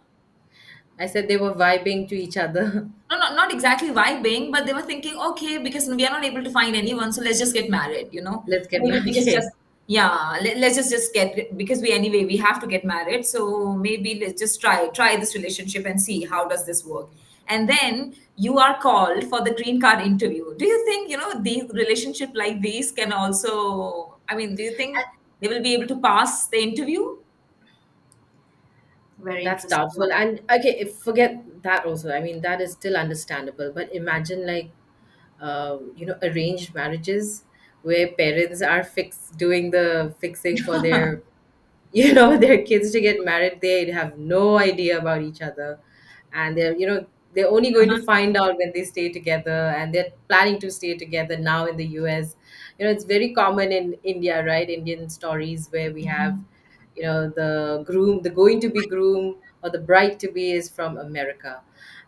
Speaker 2: I said they were vibing to each other.
Speaker 3: No, not exactly vibing, but they were thinking, okay, because we are not able to find anyone, so let's just get married,
Speaker 2: Let's get
Speaker 3: Maybe
Speaker 2: married.
Speaker 3: because
Speaker 2: Okay.
Speaker 3: just, yeah, let's just get, because we have to get married, so maybe let's just try this relationship and see how does this work. And then you are called for the green card interview. Do you think, these relationship like these can also, I mean, do you think they will be able to pass the interview?
Speaker 1: Very
Speaker 2: That's
Speaker 1: interesting.
Speaker 2: doubtful. And okay, if forget that also. I mean, that is still understandable. But imagine like, arranged marriages where parents are doing the fixing for their, their kids to get married. They have no idea about each other, and they're only going to find out when they stay together, and they're planning to stay together now in the US. it's very common in India, right? Indian stories where we have, the groom, the going to be groom or the bride to be is from America.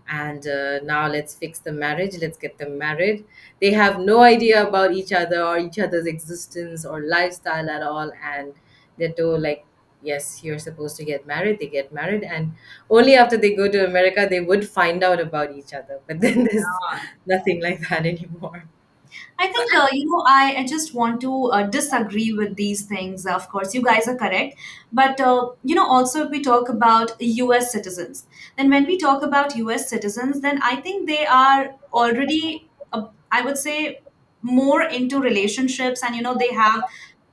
Speaker 2: And now let's fix the marriage, let's get them married. They have no idea about each other or each other's existence or lifestyle at all. And they're told, like, yes, you're supposed to get married. They get married, and only after they go to America they would find out about each other. But then there's
Speaker 3: Yeah.
Speaker 2: nothing like that anymore.
Speaker 1: I think, I just want to disagree with these things. Of course, you guys are correct. But, also if we talk about US citizens, then when we talk about US citizens, then I think they are already, I would say, more into relationships, and, they have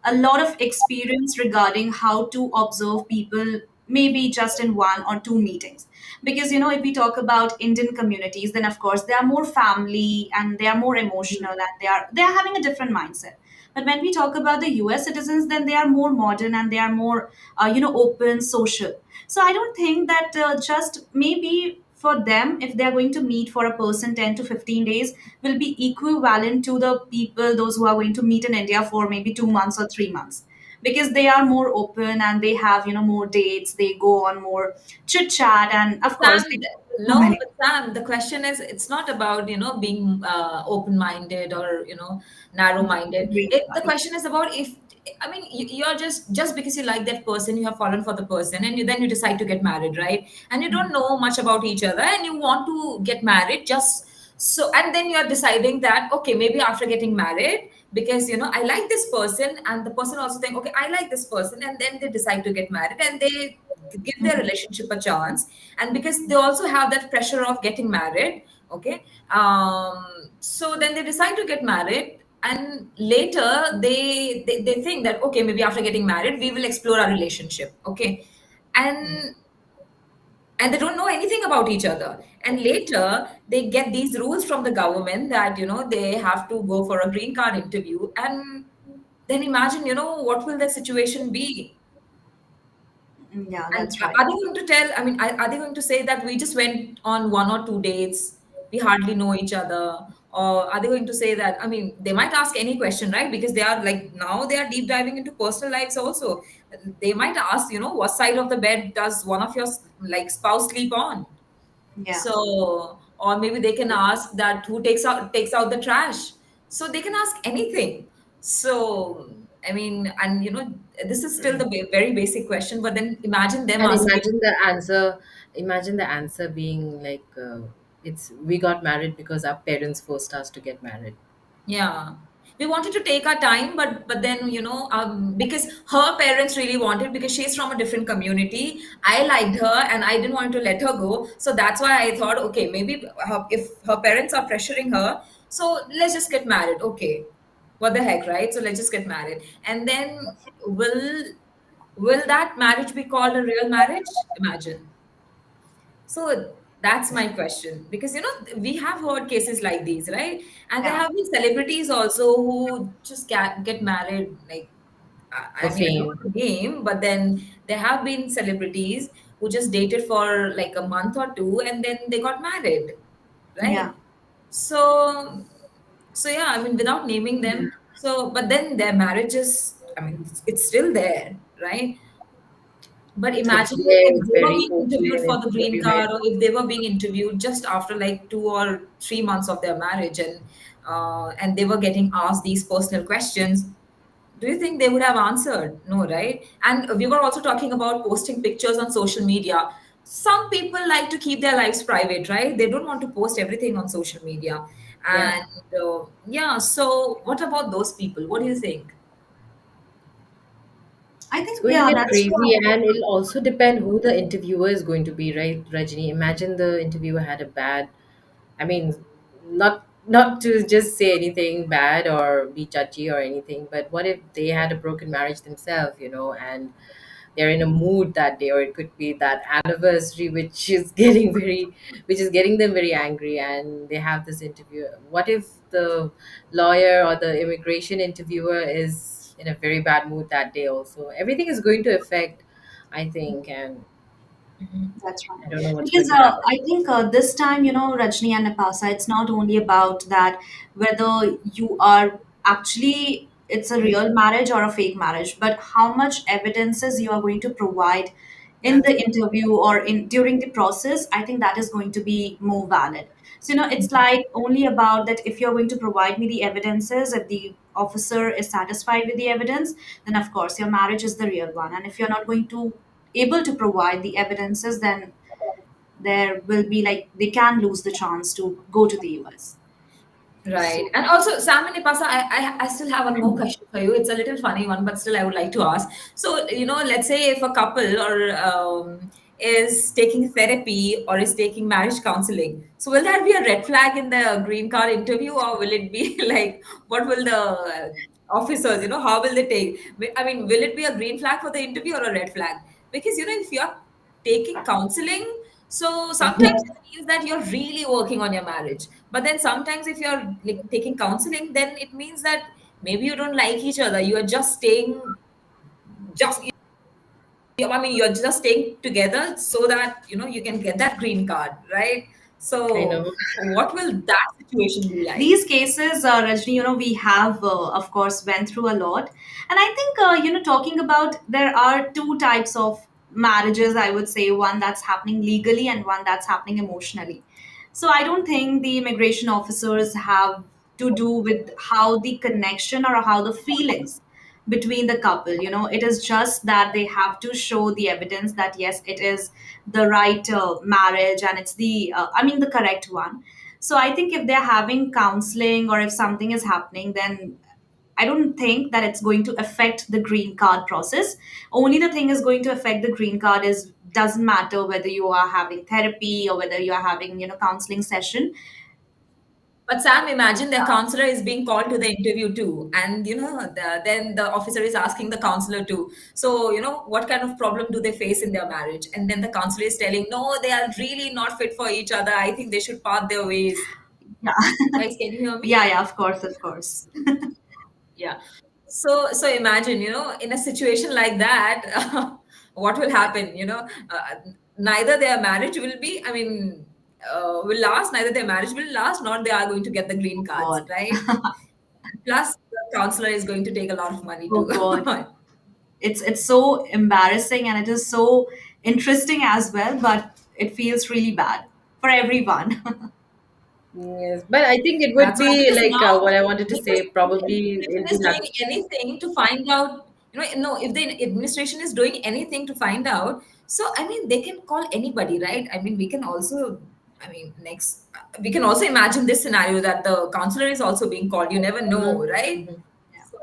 Speaker 1: a lot of experience regarding how to observe people, maybe just in one or two meetings. Because, if we talk about Indian communities, then of course they are more family and they are more emotional, and they are having a different mindset. But when we talk about the US citizens, then they are more modern and they are more open, social. So I don't think that just maybe for them, if they are going to meet for a person 10 to 15 days, will be equivalent to the people, those who are going to meet in India for maybe 2 months or 3 months, because they are more open and they have more dates, they go on more chit chat, and of course
Speaker 3: Sam,
Speaker 1: they so
Speaker 3: no,
Speaker 1: many.
Speaker 3: but Sam, the question is, it's not about, being open-minded or, narrow-minded.
Speaker 1: Agree.
Speaker 3: The question is about if, I mean, you're just because you like that person, you have fallen for the person, and then you decide to get married, right? And you don't know much about each other, and you want to get married just so, and then you're deciding that, okay, maybe after getting married, because, I like this person, and the person also think, okay, I like this person, and then they decide to get married, and they give their
Speaker 1: Mhm.
Speaker 3: relationship a chance. And because they also have that pressure of getting married, okay, so then they decide to get married, and later they think that, okay, maybe after getting married we will explore our relationship, okay, and they don't know anything about each other, and later they get these rules from the government that, they have to go for a green card interview, and then imagine, what will the situation be.
Speaker 1: Yeah,
Speaker 3: And
Speaker 1: that's right.
Speaker 3: are they going to tell, I mean, are they going to say that we just went on one or two dates, we hardly know each other? Or are they going to say that, I mean, they might ask any question, right? Because they are like, now they are deep diving into personal lives also. They might ask, what side of the bed does one of your like spouse sleep on?
Speaker 1: Yeah.
Speaker 3: So, or maybe they can ask that who takes out the trash. So they can ask anything. So, I mean, and this is still the very basic question, but then imagine them
Speaker 2: And
Speaker 3: asking,
Speaker 2: imagine the answer being like, it's we got married because our parents forced us to get married.
Speaker 3: yeah, we wanted to take our time, but then, because her parents really wanted, because she's from a different community. I liked her and I didn't want to let her go, so that's why I thought, okay, maybe if her parents are pressuring her, so let's just get married. Okay, what the heck, right? So let's just get married, and then will that marriage be called a real marriage? Imagine. So that's my question, because we have heard cases like these, right? And there
Speaker 1: Yeah.
Speaker 3: have been celebrities also who just get married. Like,
Speaker 2: For
Speaker 3: I mean, I don't
Speaker 2: fame.
Speaker 3: want to name, but then there have been celebrities who just dated for like a month or two, and then they got married,
Speaker 1: Yeah.
Speaker 3: right? So, yeah, I mean, without naming them, so but then their marriages, I mean, it's still there, right? But
Speaker 2: It's
Speaker 3: imagine
Speaker 2: there,
Speaker 3: if they were
Speaker 2: very
Speaker 3: being
Speaker 2: open,
Speaker 3: interviewed for
Speaker 2: it's
Speaker 3: the green
Speaker 2: everywhere.
Speaker 3: card, or if they were being interviewed just after like 2 or 3 months of their marriage, and they were getting asked these personal questions. Do you think they would have answered? No, right? And we were also talking about posting pictures on social media. Some people like to keep their lives private, right? They don't want to post everything on social media.
Speaker 2: Yeah.
Speaker 3: And yeah, so what about those people? What do you think?
Speaker 1: I
Speaker 2: It's
Speaker 1: think,
Speaker 2: going to
Speaker 1: yeah,
Speaker 2: get
Speaker 1: that's
Speaker 2: crazy,
Speaker 1: true.
Speaker 2: and it'll also depend who the interviewer is going to be, right, Rajini? Imagine the interviewer had a bad, I mean, not to just say anything bad or be judgy or anything, but what if they had a broken marriage themselves, and they're in a mood that day, or it could be that anniversary which is getting them very angry, and they have this interview. What if the lawyer or the immigration interviewer is in a very bad mood that day also? Everything is going to affect, I think, and
Speaker 1: That's right.
Speaker 2: I don't know what's
Speaker 1: Because
Speaker 2: going to happen.
Speaker 1: I think this time, Rajni and Napasa, it's not only about that whether you are actually it's a real marriage or a fake marriage, but how much evidences you are going to provide in the interview or in during the process, I think that is going to be more valid. So, it's like only about that if you're going to provide me the evidences, if the officer is satisfied with the evidence, then of course your marriage is the real one. And if you're not going to able to provide the evidences, then there will be like they can lose the chance to go to the US.
Speaker 3: Right.
Speaker 1: So
Speaker 3: And also, Sam and Ipasa, I still have one more question for you. It's a little funny one, but still I would like to ask. So, let's say if a couple or is taking therapy or is taking marriage counseling, so will that be a red flag in the green card interview, or will it be like, what will the officers, how will they take? I mean, will it be a green flag for the interview or a red flag? Because, if you're taking counseling, so sometimes it means that you're really working on your marriage. But then sometimes if you're like taking counseling, then it means that maybe you don't like each other. You are just staying, just I mean, you're just staying together so that you can get that green card, right?
Speaker 2: I
Speaker 3: So,
Speaker 2: know.
Speaker 3: what will that situation be like?
Speaker 1: these cases, Rajni, we have, of course, went through a lot. And I think, talking about, there are two types of marriages, I would say, one that's happening legally and one that's happening emotionally. So I don't think the immigration officers have to do with how the connection or how the feelings between the couple, it is just that they have to show the evidence that yes, it is the right marriage, and it's the I mean the correct one. So I think if they're having counseling or if something is happening, then I don't think that it's going to affect the green card process. Only the thing is going to affect the green card is, doesn't matter whether you are having therapy or whether you are having, counseling session.
Speaker 3: But Sam, imagine the counselor is being called to the interview too, and then the officer is asking the counselor too. So what kind of problem do they face in their marriage? And then the counselor is telling, no, they are really not fit for each other. I think they should part their ways.
Speaker 1: Yeah.
Speaker 3: Guys, can you hear me?
Speaker 1: Yeah, yeah, of course, of course.
Speaker 3: Yeah. So imagine, in a situation like that, what will happen? Neither their marriage will be, I mean, will last. Neither their marriage will last, nor they are going to get the green
Speaker 1: Oh
Speaker 3: cards,
Speaker 1: God.
Speaker 3: right? Plus, the counselor is going to take a lot of money
Speaker 1: Oh
Speaker 3: too.
Speaker 1: God. It's so embarrassing and it is so interesting as well, but it feels really bad for everyone.
Speaker 2: Yes, but I think it would
Speaker 3: That's why,
Speaker 2: be
Speaker 3: because
Speaker 2: like
Speaker 3: now,
Speaker 2: what I wanted to
Speaker 3: because
Speaker 2: say.
Speaker 3: if the
Speaker 2: Probably
Speaker 3: administration
Speaker 2: it'll be
Speaker 3: is doing
Speaker 2: lucky.
Speaker 3: anything to find out, no, if the administration is doing anything to find out, so I mean, they can call anybody, right? I mean, we can also, I mean, next, we can also imagine this scenario that the counselor is also being called. You never know,
Speaker 2: Hmm.
Speaker 3: right?
Speaker 2: Hmm.
Speaker 3: So,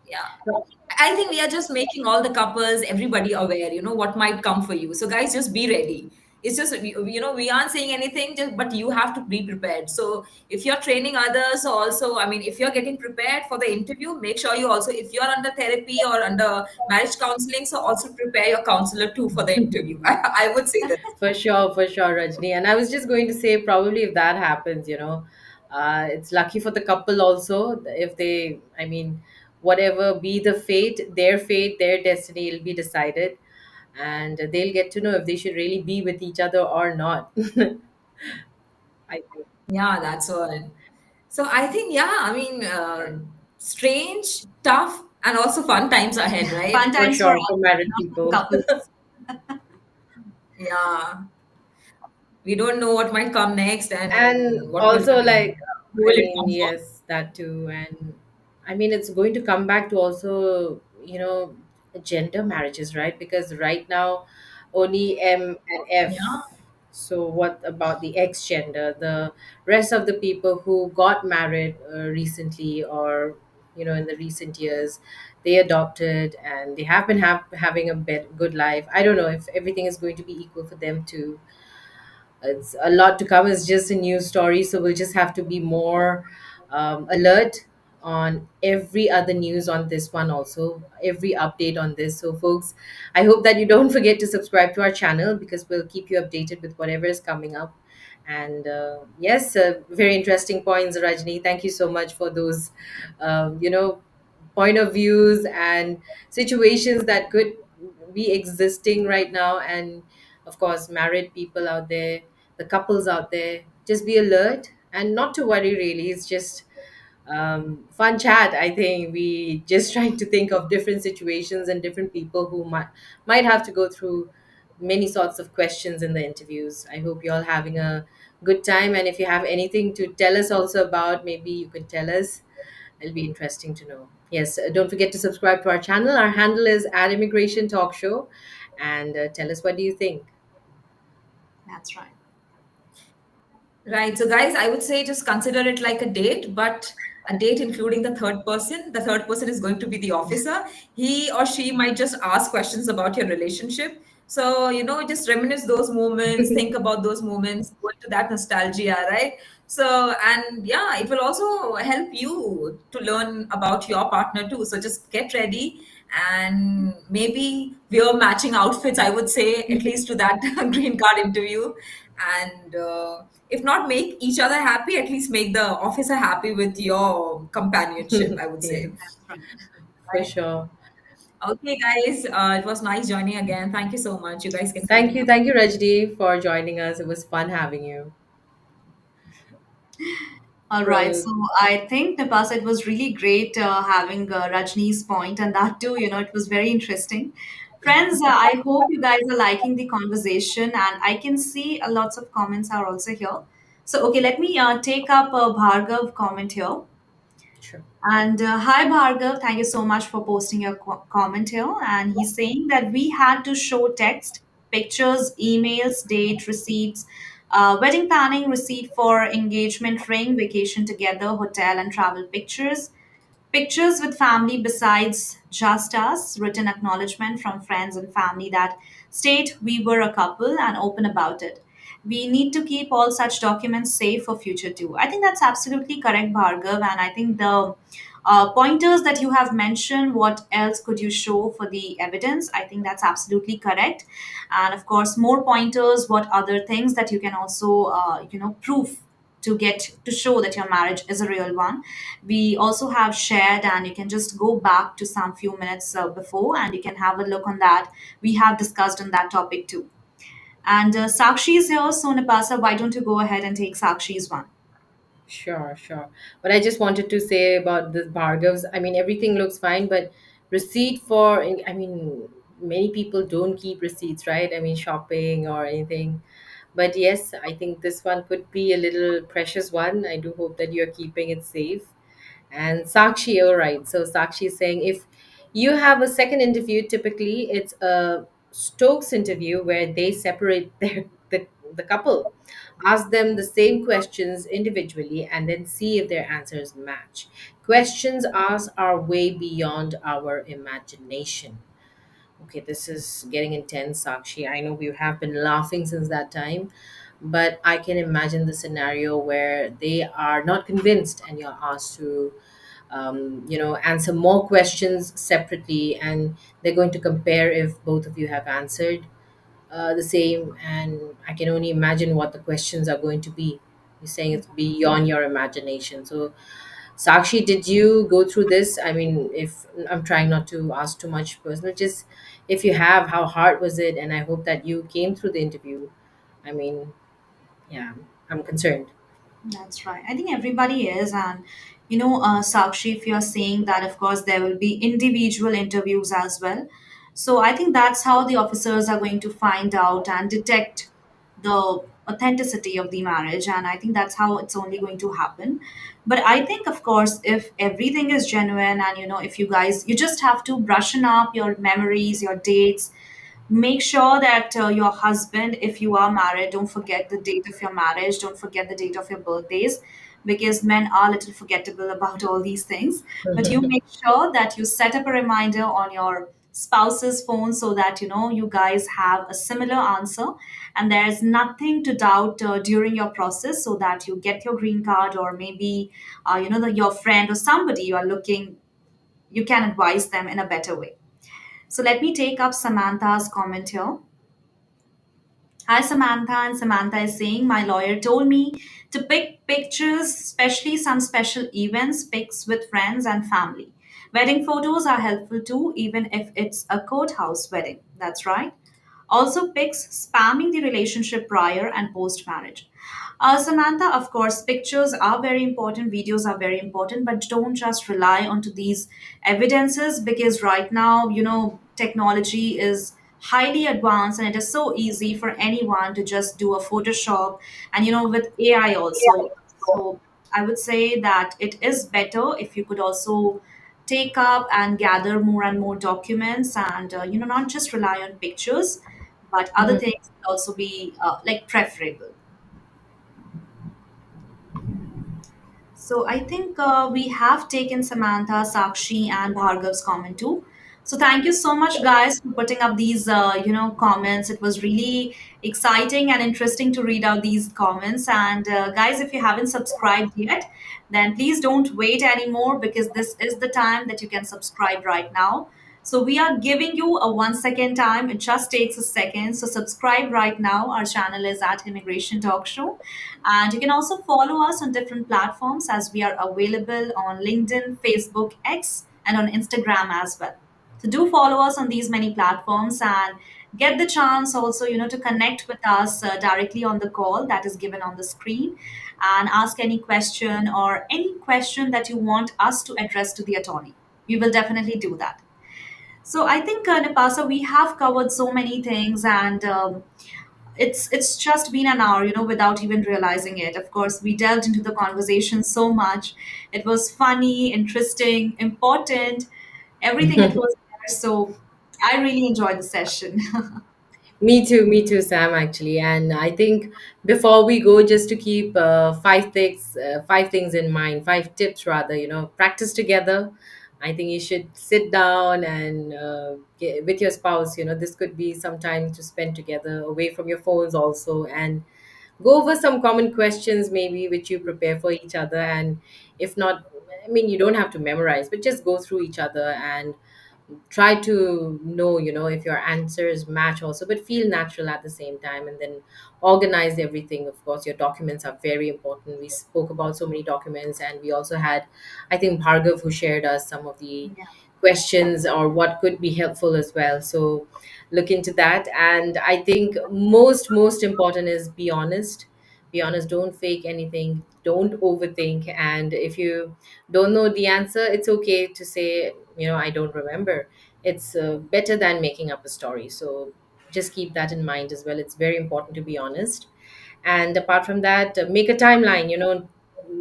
Speaker 3: yeah. I think we are just making all the couples, everybody aware, what might come for you. So, guys, just be ready. It's just, we aren't saying anything, just but you have to be prepared. So, if you're training others, also, I mean, if you're getting prepared for the interview, make sure you also, if you're under therapy or under marriage counseling, so also prepare your counselor too for the interview. I would say this.
Speaker 2: For sure, Rajni. And I was just going to say, probably if that happens, it's lucky for the couple also. If they, I mean, whatever be the fate, their destiny will be decided, and they'll get to know if they should really be with each other or not. I think.
Speaker 3: Yeah, that's all. So, I think, yeah, I mean, strange, tough, and also fun times ahead,
Speaker 1: Fun
Speaker 3: right?
Speaker 2: For
Speaker 1: times for
Speaker 2: sure,
Speaker 1: all,
Speaker 2: for married
Speaker 1: for
Speaker 2: people.
Speaker 1: couples.
Speaker 3: Yeah. We don't know what might come next
Speaker 2: And
Speaker 3: and what will, I
Speaker 2: also,
Speaker 3: mean,
Speaker 2: like,
Speaker 3: who
Speaker 2: I
Speaker 3: will it
Speaker 2: mean,
Speaker 3: come for?
Speaker 2: yes, that too. And I mean, it's going to come back to also, gender marriages, right? Because right now, only M and
Speaker 3: Yeah.
Speaker 2: F. So, what about the X gender? The rest of the people who got married recently, or, in the recent years, they adopted and they have been having a good life. I don't know if everything is going to be equal for them too. It's a lot to come. It's just a news story, so we'll just have to be more alert on every other news on this one, also every update on this. So folks, I hope that you don't forget to subscribe to our channel, because we'll keep you updated with whatever is coming up. And yes, very interesting points, Rajni. Thank you so much for those point of views and situations that could be existing right now. And of course, married people out there, the couples out there, just be alert and not to worry, really. It's just Fun chat. I think we just trying to think of different situations and different people who might have to go through many sorts of questions in the interviews. I hope you're all having a good time, and if you have anything to tell us also about, maybe you could tell us. It'll be interesting to know. Yes, don't forget to subscribe to our channel. Our handle is at Immigration Talk Show, and tell us what do you think.
Speaker 1: That's right.
Speaker 3: Right. So, guys, I would say just consider it like a date, but a date including the third person. The third person is going to be the officer. He or she might just ask questions about your relationship. So, just reminisce those moments, think about those moments, go into that nostalgia, right? So, and yeah, it will also help you to learn about your partner too. So, just get ready and maybe wear matching outfits, I would say, at least to that green card interview. And if not make each other happy, at least make the officer happy with your companionship, I would
Speaker 2: Yeah,
Speaker 3: say.
Speaker 1: That's right.
Speaker 2: for
Speaker 3: Right.
Speaker 2: sure.
Speaker 3: Okay, guys, it was nice joining again. Thank you so much. You guys can continue.
Speaker 2: Thank you, Rajdi, for joining us. It was fun having you.
Speaker 1: All right.
Speaker 2: So
Speaker 1: So I think, Napasa, it was really great having Rajni's point, and that too, it was very interesting. Friends, I hope you guys are liking the conversation, and I can see lots of comments are also here. So, okay, let me take up a Bhargav comment here.
Speaker 2: sure.
Speaker 1: And hi, Bhargav. Thank you so much for posting your comment here. And he's saying that we had to show text, pictures, emails, date, receipts, wedding planning, receipt for engagement ring, vacation together, hotel and travel pictures, pictures with family besides just us, written acknowledgement from friends and family that state we were a couple and open about it. We need to keep all such documents safe for future too. I think that's absolutely correct, Bhargav. And I think the pointers that you have mentioned, what else could you show for the evidence? I think that's absolutely correct. And of course, more pointers, what other things that you can also, prove to get to show that your marriage is a real one. We also have shared, and you can just go back to some few minutes before and you can have a look on that. We have discussed on that topic too. And Sakshi is here, so Napasa, why don't you go ahead and take Sakshi's one?
Speaker 2: Sure, sure. But I just wanted to say about the Bhargavs. I mean, everything looks fine, but receipt for, I mean, many people don't keep receipts, right? I mean, shopping or anything. But yes, I think this one could be a little precious one. I do hope that you're keeping it safe. And Sakshi, all right. So Sakshi is saying if you have a second interview, typically it's a Stokes interview where they separate the couple, ask them the same questions individually, and then see if their answers match. Questions asked are way beyond our imagination. Okay, this is getting intense, Sakshi. I know we have been laughing since that time, but I can imagine the scenario where they are not convinced and you're asked to, answer more questions separately, and they're going to compare if both of you have answered the same. And I can only imagine what the questions are going to be. You're saying it's beyond your imagination. So Sakshi, did you go through this? I mean, if I'm trying not to ask too much personal, just if you have, how hard was it? And I hope that you came through the interview. I mean, yeah, I'm concerned.
Speaker 1: That's right. I think everybody is. And, Sakshi, if you're saying that, of course, there will be individual interviews as well. So I think that's how the officers are going to find out and detect the authenticity of the marriage. And I think that's how it's only going to happen. But I think, of course, if everything is genuine and, if you guys, you just have to brushen up your memories, your dates, make sure that your husband, if you are married, don't forget the date of your marriage, don't forget the date of your birthdays, because men are a little forgettable about all these things. But you make sure that you set up a reminder on your spouse's phone so that you guys have a similar answer and there's nothing to doubt during your process, so that you get your green card, or maybe your friend or somebody you are looking, you can advise them in a better way. So let me take up Samantha's comment here. Hi, Samantha. And Samantha is saying, my lawyer told me to pick pictures, especially some special events, pics with friends and family. Wedding photos are helpful too, even if it's a courthouse wedding. That's right. Also, pics spamming the relationship prior and post marriage. Samantha, of course, pictures are very important, videos are very important, but don't just rely onto these evidences, because right now, technology is highly advanced and it is so easy for anyone to just do a Photoshop, and with AI also. So I would say that it is better if you could also take up and gather more and more documents, and not just rely on pictures, but other
Speaker 2: Mhm.
Speaker 1: things would also be like preferable. So I think we have taken Samantha, Sakshi, and Bhargav's comment too. So thank you so much, guys, for putting up these, comments. It was really exciting and interesting to read out these comments. And guys, if you haven't subscribed yet, then please don't wait anymore, because this is the time that you can subscribe right now. So we are giving you a 1 second time. It just takes a second. So subscribe right now. Our channel is at Immigration Talk Show. And you can also follow us on different platforms, as we are available on LinkedIn, Facebook, X, and on Instagram as well. So do follow us on these many platforms, and get the chance also, to connect with us directly on the call that is given on the screen, and ask any question or any question that you want us to address to the attorney. We will definitely do that. So I think, Napasa, we have covered so many things, and it's just been an hour, without even realizing it. Of course, we delved into the conversation so much. It was funny, interesting, important. Everything it was there. So I really enjoyed the session.
Speaker 2: Me too, Sam, actually. And I think before we go, just to keep five things in mind, five tips rather, practice together. I think you should sit down and with your spouse, this could be some time to spend together away from your phones also, and go over some common questions maybe which you prepare for each other. And if not, I mean, you don't have to memorize, but just go through each other and try to know, if your answers match also, but feel natural at the same time. And then organize everything. Of course, your documents are very important. We spoke about so many documents, and we also had, I think, Bhargav, who shared us some of the
Speaker 1: Yeah.
Speaker 2: questions or what could be helpful as well. So look into that. And I think most important is be honest. Be honest, don't fake anything, don't overthink. And if you don't know the answer, it's okay to say, I don't remember. It's better than making up a story. So just keep that in mind as well. It's very important to be honest. And apart from that, make a timeline.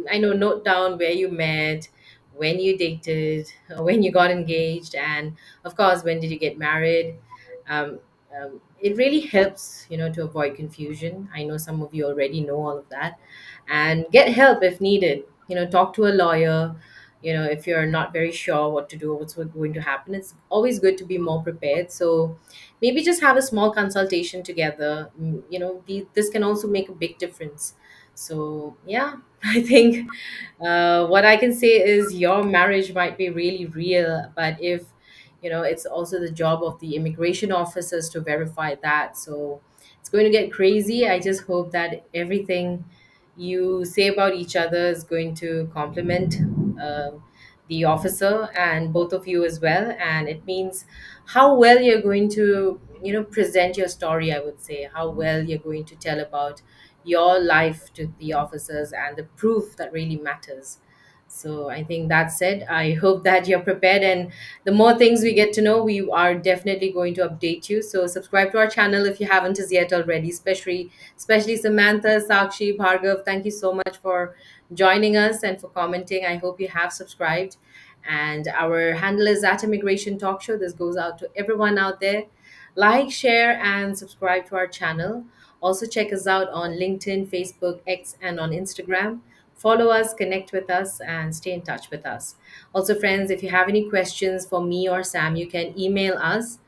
Speaker 2: I know, note down where you met, when you dated, when you got engaged, and of course, when did you get married. um, it really helps, to avoid confusion. I know some of you already know all of that. And get help if needed. Talk to a lawyer. If you're not very sure what to do, what's going to happen, it's always good to be more prepared. So maybe just have a small consultation together. This can also make a big difference. So yeah, I think what I can say is your marriage might be really real, but if it's also the job of the immigration officers to verify that. So it's going to get crazy. I just hope that everything you say about each other is going to complement uh, the officer and both of you as well. And it means how well you're going to present your story. I would say how well you're going to tell about your life to the officers, and the proof that really matters. So I think that's it. I hope that you're prepared, and the more things we get to know, we are definitely going to update you. So subscribe to our channel if you haven't as yet already, especially Samantha, Sakshi, Bhargav. Thank you so much for joining us and for commenting. I hope you have subscribed. And our handle is at Immigration Talk Show. This goes out to everyone out there. Like, share, and subscribe to our channel. Also, check us out on LinkedIn, Facebook, X, and on Instagram. Follow us, connect with us, and stay in touch with us. Also, friends, if you have any questions for me or Sam, you can email us.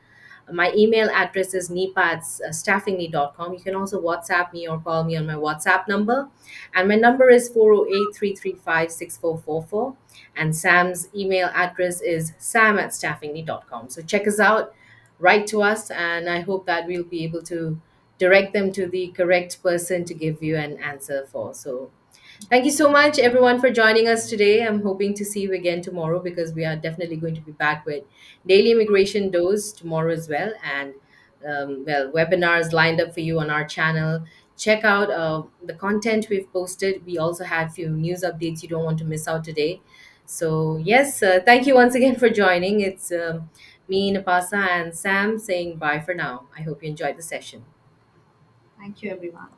Speaker 2: My email address is nipa@staffingly.com. You can also WhatsApp me or call me on my WhatsApp number. And my number is 408-335-6444. And Sam's email address is sam@staffingly.com. So check us out, write to us, and I hope that we'll be able to direct them to the correct person to give you an answer for. So thank you so much, everyone, for joining us today. I'm hoping to see you again tomorrow, because we are definitely going to be back with daily immigration dose tomorrow as well. And, well, webinars lined up for you on our channel. check out the content we've posted. We also had few news updates you don't want to miss out today. So yes, thank you once again for joining. It's me, Napasa, and Sam saying bye for now. I hope you enjoyed the session.
Speaker 1: Thank you, everyone.